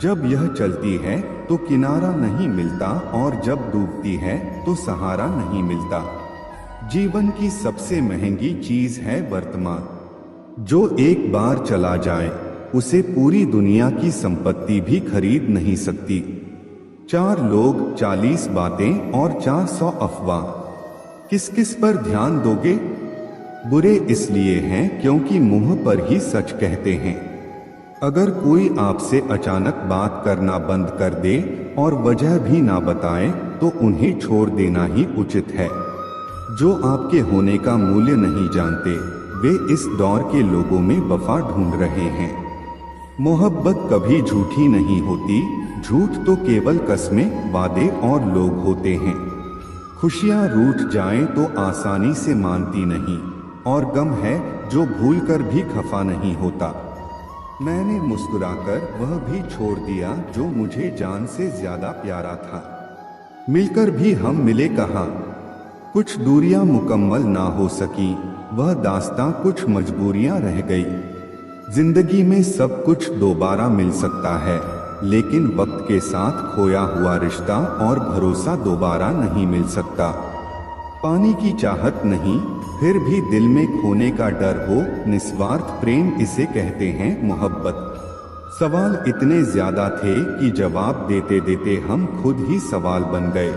जब यह चलती है तो किनारा नहीं मिलता और जब डूबती है तो सहारा नहीं मिलता। जीवन की सबसे महंगी चीज है वर्तमान। जो एक बार चला जाए उसे पूरी दुनिया की संपत्ति भी खरीद नहीं सकती। 4 लोग, 40 बातें और 400 अफवाह। किस किस पर ध्यान दोगे? बुरे इसलिए हैं क्योंकि मुंह पर ही सच कहते हैं। अगर कोई आपसे अचानक बात करना बंद कर दे और वजह भी ना बताए तो उन्हें छोड़ देना ही उचित है। जो आपके होने का मूल्य नहीं जानते, वे इस दौर के लोगों में वफा ढूंढ रहे हैं। मोहब्बत कभी झूठी नहीं होती, झूठ तो केवल कस्में, वादे और लोग होते हैं। खुशियां रूठ जाएं तो आसानी से मानती नहीं, और गम है जो भूलकर भी खफा नहीं होता। मैंने मुस्कुराकर वह भी छोड़ दिया जो मुझे जान से ज्यादा प्यारा था। मिलकर भी हम मिले कहाँ, कुछ दूरियां मुकम्मल ना हो सकी, वह दास्तां कुछ मजबूरियां रह गई। जिंदगी में सब कुछ दोबारा मिल सकता है, लेकिन वक्त के साथ खोया हुआ रिश्ता और भरोसा दोबारा नहीं मिल सकता। पानी की चाहत नहीं, फिर भी दिल में खोने का डर हो, निस्वार्थ प्रेम इसे कहते हैं मोहब्बत। सवाल इतने ज्यादा थे कि जवाब देते देते हम खुद ही सवाल बन गए।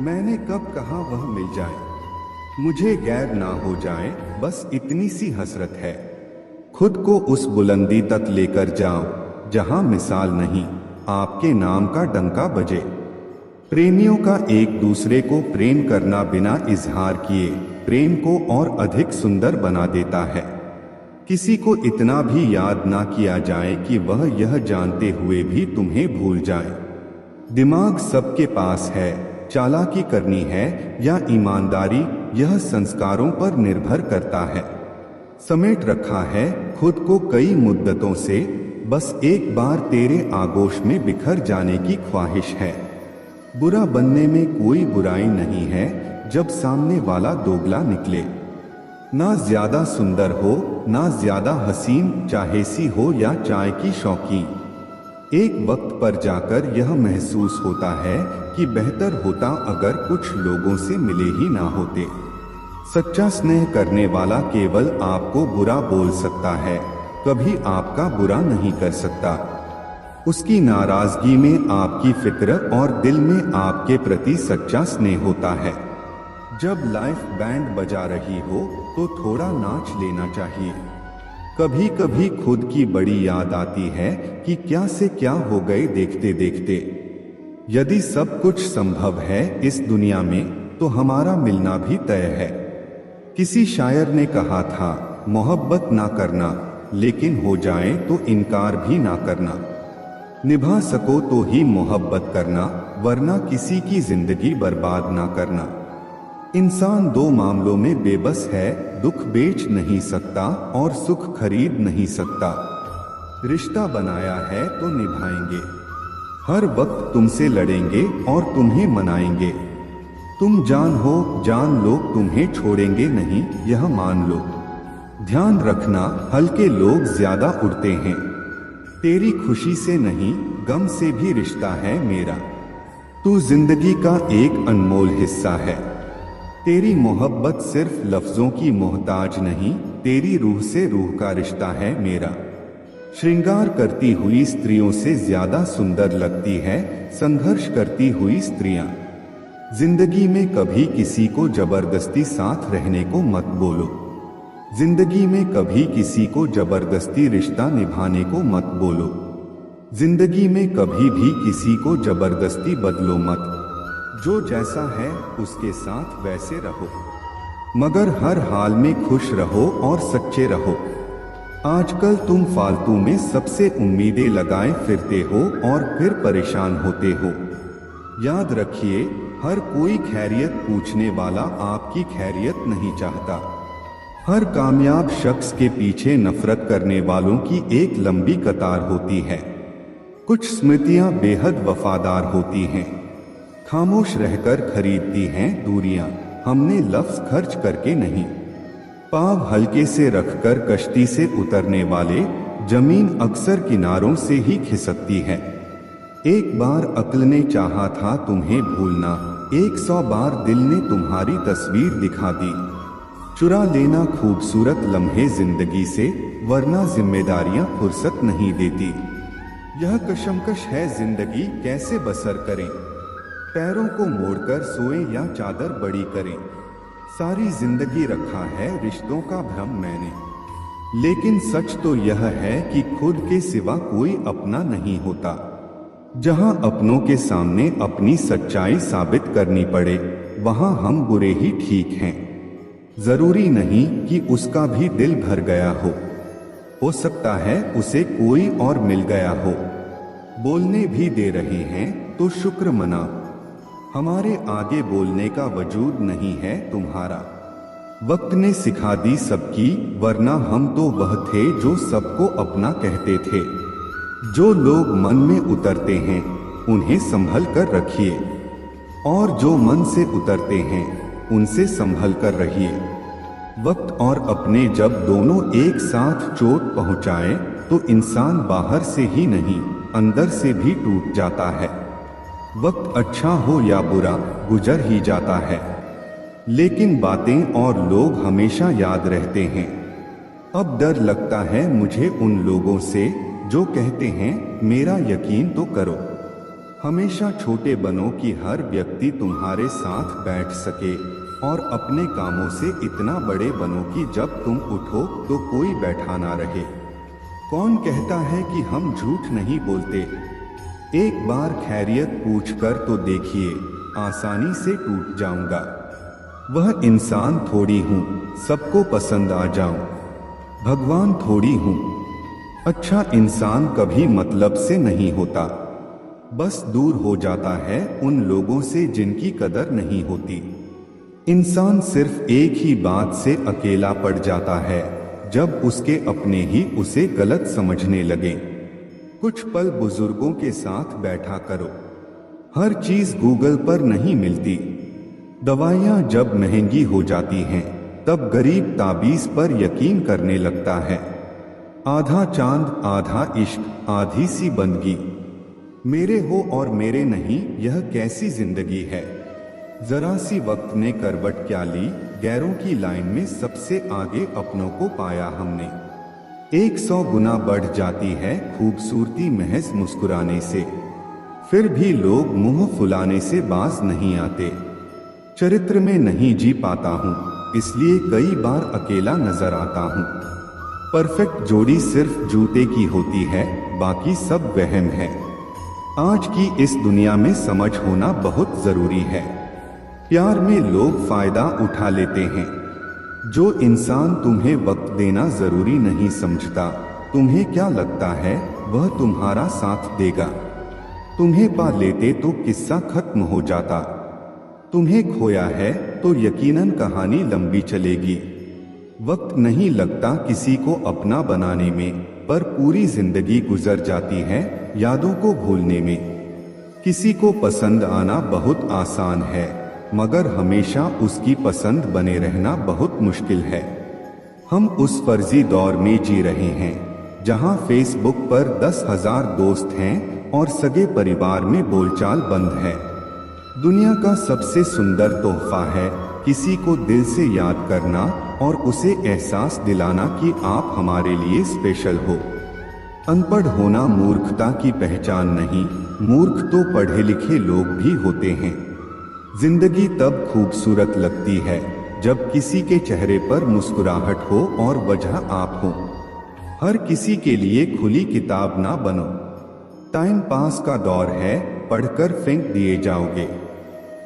मैंने कब कहा वह मिल जाए, मुझे गैर ना हो जाए, बस इतनी सी हसरत है। खुद को उस बुलंदी तक लेकर जाओ जहां मिसाल नहीं, आपके नाम का डंका बजे। प्रेमियों का एक दूसरे को प्रेम करना बिना इजहार किए प्रेम को और अधिक सुंदर बना देता है। किसी को इतना भी याद ना किया जाए कि वह यह जानते हुए भी तुम्हें भूल जाए। दिमाग सबके पास है, चालाकी करनी है या ईमानदारी, यह संस्कारों पर निर्भर करता है। समेट रखा है खुद को कई मुद्दतों से, बस एक बार तेरे आगोश में बिखर जाने की ख्वाहिश है। बुरा बनने में कोई बुराई नहीं है जब सामने वाला दोगला निकले। ना ज्यादा सुंदर हो, ना ज्यादा हसीन, चाहे सी हो या चाय की शौकीन। एक वक्त पर जाकर यह महसूस होता है कि बेहतर होता अगर कुछ लोगों से मिले ही ना होते। सच्चा स्नेह करने वाला केवल आपको बुरा बोल सकता है, कभी आपका बुरा नहीं कर सकता। उसकी नाराजगी में आपकी फिक्र और दिल में आपके प्रति सच्चा स्नेह होता है। जब लाइफ बैंड बजा रही हो तो थोड़ा नाच लेना चाहिए। कभी कभी खुद की बड़ी याद आती है कि क्या से क्या हो गए देखते देखते। यदि सब कुछ संभव है इस दुनिया में तो हमारा मिलना भी तय है। किसी शायर ने कहा था, मोहब्बत ना करना, लेकिन हो जाए तो इनकार भी ना करना। निभा सको तो ही मोहब्बत करना, वरना किसी की जिंदगी बर्बाद ना करना। इंसान दो मामलों में बेबस है, दुख बेच नहीं सकता और सुख खरीद नहीं सकता। रिश्ता बनाया है तो निभाएंगे, हर वक्त तुमसे लड़ेंगे और तुम्हें मनाएंगे। तुम जान हो जान लो, तुम्हें छोड़ेंगे नहीं, यह मान लो। ध्यान रखना, हल्के लोग ज्यादा उड़ते हैं। तेरी खुशी से नहीं, गम से भी रिश्ता है मेरा। तू जिंदगी का एक अनमोल हिस्सा है। तेरी मोहब्बत सिर्फ लफ्जों की मोहताज नहीं, तेरी रूह से रूह का रिश्ता है मेरा। श्रृंगार करती हुई स्त्रियों से ज्यादा सुंदर लगती है संघर्ष करती हुई स्त्रियां। जिंदगी में कभी किसी को जबरदस्ती साथ रहने को मत बोलो। जिंदगी में कभी किसी को जबरदस्ती रिश्ता निभाने को मत बोलो। जिंदगी में कभी भी किसी को जबरदस्ती बदलो मत। जो जैसा है उसके साथ वैसे रहो, मगर हर हाल में खुश रहो और सच्चे रहो। आजकल तुम फालतू में सबसे उम्मीदें लगाए फिरते हो और फिर परेशान होते हो। याद रखिए, हर कोई खैरियत पूछने वाला आपकी खैरियत नहीं चाहता। हर कामयाब शख्स के पीछे नफरत करने वालों की एक लंबी कतार होती है। कुछ स्मृतियां बेहद वफादार होती हैं, खामोश रहकर खरीदती हैं दूरियां, हमने लफ्ज खर्च करके नहीं। पाँव हल्के से रखकर कश्ती से उतरने वाले, जमीन अक्सर किनारों से ही खिसकती है। एक बार अक्ल ने चाहा था तुम्हें भूलना, 100 बार दिल ने तुम्हारी तस्वीर दिखा दी। चुरा लेना खूबसूरत लम्हे जिंदगी से, वरना जिम्मेदारियां फुर्सत नहीं देती। यह कशमकश है जिंदगी, कैसे बसर करें। पैरों को मोड़कर सोएं या चादर बड़ी करें। सारी जिंदगी रखा है रिश्तों का भ्रम मैंने, लेकिन सच तो यह है कि खुद के सिवा कोई अपना नहीं होता। जहां अपनों के सामने अपनी सच्चाई साबित करनी पड़े, वहां हम बुरे ही ठीक हैं। जरूरी नहीं कि उसका भी दिल भर गया हो सकता है उसे कोई और मिल गया हो। बोलने भी दे रहे हैं तो शुक्र मना, हमारे आगे बोलने का वजूद नहीं है तुम्हारा। वक्त ने सिखा दी सबकी, वरना हम तो वह थे जो सबको अपना कहते थे। जो लोग मन में उतरते हैं उन्हें संभल कर रखिए, और जो मन से उतरते हैं उनसे संभल कर रहिए। वक्त और अपने जब दोनों एक साथ चोट पहुंचाए तो इंसान बाहर से ही नहीं अंदर से भी टूट जाता है। वक्त अच्छा हो या बुरा गुजर ही जाता है, लेकिन बातें और लोग हमेशा याद रहते हैं। अब डर लगता है मुझे उन लोगों से जो कहते हैं मेरा यकीन तो करो। हमेशा छोटे बनो कि हर व्यक्ति तुम्हारे साथ बैठ सके, और अपने कामों से इतना बड़े बनो कि जब तुम उठो तो कोई बैठा ना रहे। कौन कहता है कि हम झूठ नहीं बोलते? एक बार खैरियत पूछकर तो देखिए, आसानी से टूट जाऊंगा। वह इंसान थोड़ी हूँ सबको पसंद आ जाऊं, भगवान थोड़ी हूँ। अच्छा इंसान कभी मतलब से नहीं होता, बस दूर हो जाता है उन लोगों से जिनकी कदर नहीं होती। इंसान सिर्फ एक ही बात से अकेला पड़ जाता है, जब उसके अपने ही उसे गलत समझने लगे। कुछ पल बुजुर्गों के साथ बैठा करो। हर चीज गूगल पर नहीं मिलती। दवाइयाँ जब महंगी हो जाती हैं तब गरीब ताबीज पर यकीन करने लगता है। आधा चांद आधा इश्क आधी सी बंदगी, मेरे हो और मेरे नहीं यह कैसी जिंदगी है। जरा सी वक्त ने करवट क्या ली, गैरों की लाइन में सबसे आगे अपनों को पाया हमने। 100 गुना बढ़ जाती है खूबसूरती महज मुस्कुराने से, फिर भी लोग मुंह फुलाने से बाज नहीं आते। चरित्र में नहीं जी पाता हूँ, इसलिए कई बार अकेला नजर आता हूँ। परफेक्ट जोड़ी सिर्फ जूते की होती है, बाकी सब वहम है। आज की इस दुनिया में समझ होना बहुत जरूरी है। प्यार में लोग फायदा उठा लेते हैं। जो इंसान तुम्हें वक्त देना जरूरी नहीं समझता, तुम्हें क्या लगता है वह तुम्हारा साथ देगा? तुम्हें पा लेते तो किस्सा खत्म हो जाता। तुम्हें खोया है तो यकीनन कहानी लंबी चलेगी। वक्त नहीं लगता किसी को अपना बनाने में, पर पूरी जिंदगी गुजर जाती है यादों को भूलने में। किसी को पसंद आना बहुत आसान है, मगर हमेशा उसकी पसंद बने रहना बहुत मुश्किल है। हम उस फर्जी दौर में जी रहे हैं जहां फेसबुक पर 10,000 दोस्त हैं और सगे परिवार में बोलचाल बंद है। दुनिया का सबसे सुंदर तोहफा है किसी को दिल से याद करना और उसे एहसास दिलाना कि आप हमारे लिए स्पेशल हो। अनपढ़ होना मूर्खता की पहचान नहीं, मूर्ख तो पढ़े लिखे लोग भी होते हैं। जिंदगी तब खूबसूरत लगती है जब किसी के चेहरे पर मुस्कुराहट हो और वजह आप हो। हर किसी के लिए खुली किताब ना बनो। टाइम पास का दौर है, पढ़कर फेंक दिए जाओगे।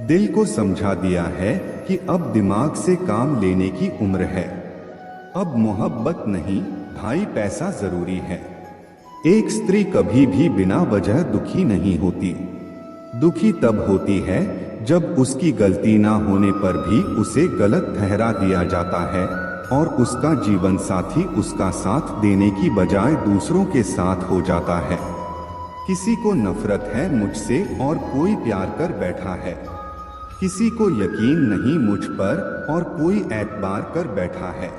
दिल को समझा दिया है कि अब दिमाग से काम लेने की उम्र है। अब मोहब्बत नहीं भाई पैसा जरूरी है। एक स्त्री कभी भी बिना वजह दुखी नहीं होती। दुखी तब होती है जब उसकी गलती ना होने पर भी उसे गलत ठहरा दिया जाता है और उसका जीवन साथी उसका साथ देने की बजाय दूसरों के साथ हो जाता है। किसी को नफरत है मुझसे और कोई प्यार कर बैठा है। किसी को यकीन नहीं मुझ पर और कोई एतबार कर बैठा है।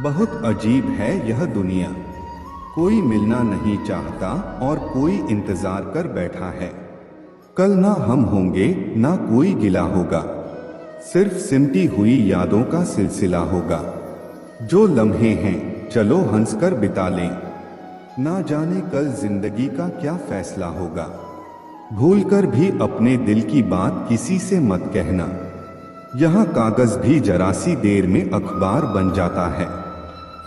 बहुत अजीब है यह दुनिया। कोई मिलना नहीं चाहता और कोई इंतजार कर बैठा है। कल ना हम होंगे ना कोई गिला होगा, सिर्फ सिमटी हुई यादों का सिलसिला होगा। जो लम्हे हैं चलो हंसकर बिता लें, ना जाने कल जिंदगी का क्या फैसला होगा। भूलकर भी अपने दिल की बात किसी से मत कहना। यहाँ कागज भी जरा सी देर में अखबार बन जाता है।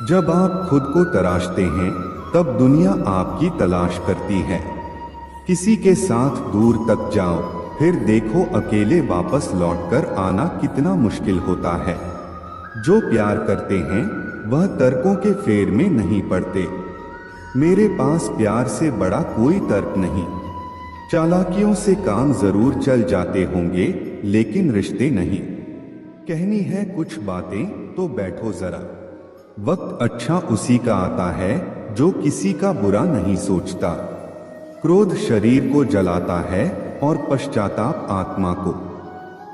जब आप खुद को तराशते हैं तब दुनिया आपकी तलाश करती है। किसी के साथ दूर तक जाओ, फिर देखो अकेले वापस लौटकर आना कितना मुश्किल होता है। जो प्यार करते हैं वह तर्कों के फेर में नहीं पड़ते। मेरे पास प्यार से बड़ा कोई तर्क नहीं। चालाकियों से काम जरूर चल जाते होंगे, लेकिन रिश्ते नहीं। कहनी है कुछ बातें तो बैठो जरा। वक्त अच्छा उसी का आता है जो किसी का बुरा नहीं सोचता। क्रोध शरीर को जलाता है और पश्चाताप आत्मा को।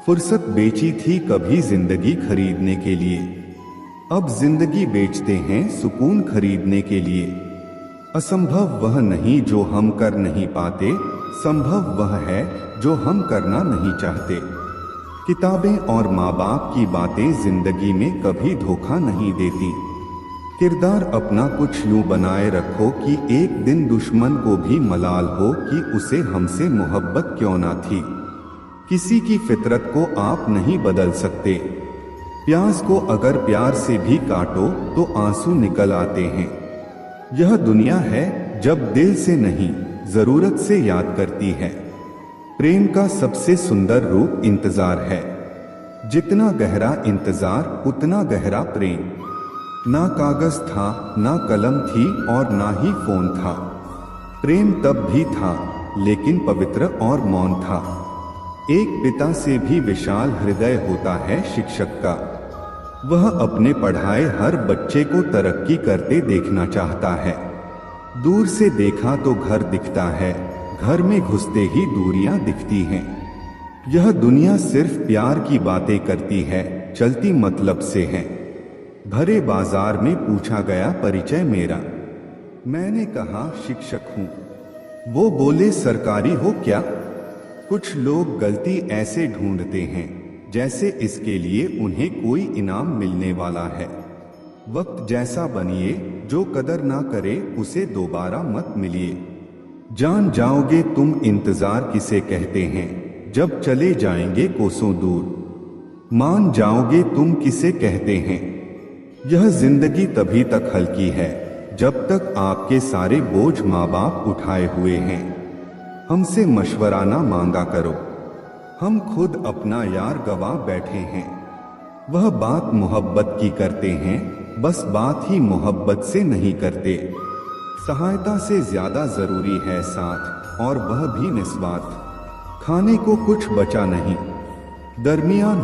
फुर्सत बेची थी कभी जिंदगी खरीदने के लिए, अब जिंदगी बेचते हैं सुकून खरीदने के लिए। असंभव वह नहीं जो हम कर नहीं पाते, संभव वह है जो हम करना नहीं चाहते। किताबें और माँ बाप की बातें जिंदगी में कभी धोखा नहीं देती। किरदार अपना कुछ यूं बनाए रखो कि एक दिन दुश्मन को भी मलाल हो कि उसे हमसे मोहब्बत क्यों ना थी। किसी की फितरत को आप नहीं बदल सकते। प्याज को अगर प्यार से भी काटो तो आंसू निकल आते हैं। यह दुनिया है जब दिल से नहीं जरूरत से याद करती है। प्रेम का सबसे सुंदर रूप इंतजार है। जितना गहरा इंतजार उतना गहरा प्रेम। ना कागज था, ना कलम थी और ना ही फोन था। प्रेम तब भी था लेकिन पवित्र और मौन था। एक पिता से भी विशाल हृदय होता है शिक्षक का। वह अपने पढ़ाए हर बच्चे को तरक्की करते देखना चाहता है। दूर से देखा तो घर दिखता है, घर में घुसते ही दूरियां दिखती हैं। यह दुनिया सिर्फ प्यार की बातें करती है, चलती मतलब से है। भरे बाजार में पूछा गया परिचय मेरा, मैंने कहा शिक्षक हूँ। वो बोले सरकारी हो क्या? कुछ लोग गलती ऐसे ढूंढते हैं जैसे इसके लिए उन्हें कोई इनाम मिलने वाला है। वक्त जैसा बनिए, जो कदर ना करे उसे दोबारा मत मिलिए। जान जाओगे तुम इंतजार किसे कहते हैं, जब चले जाएंगे कोसों दूर। मान जाओगे तुम किसे कहते हैं। यह जिंदगी तभी तक हल्की है जब तक आपके सारे बोझ माँ बाप उठाए हुए हैं। हमसे मशवरा ना मांगा करो, हम खुद अपना यार गवा बैठे हैं। वह बात मोहब्बत की करते हैं, बस बात ही मोहब्बत से नहीं करते। सहायता से ज्यादा जरूरी है साथ, और वह भी निस्वार्थ। खाने को कुछ बचा नहीं, दरमियान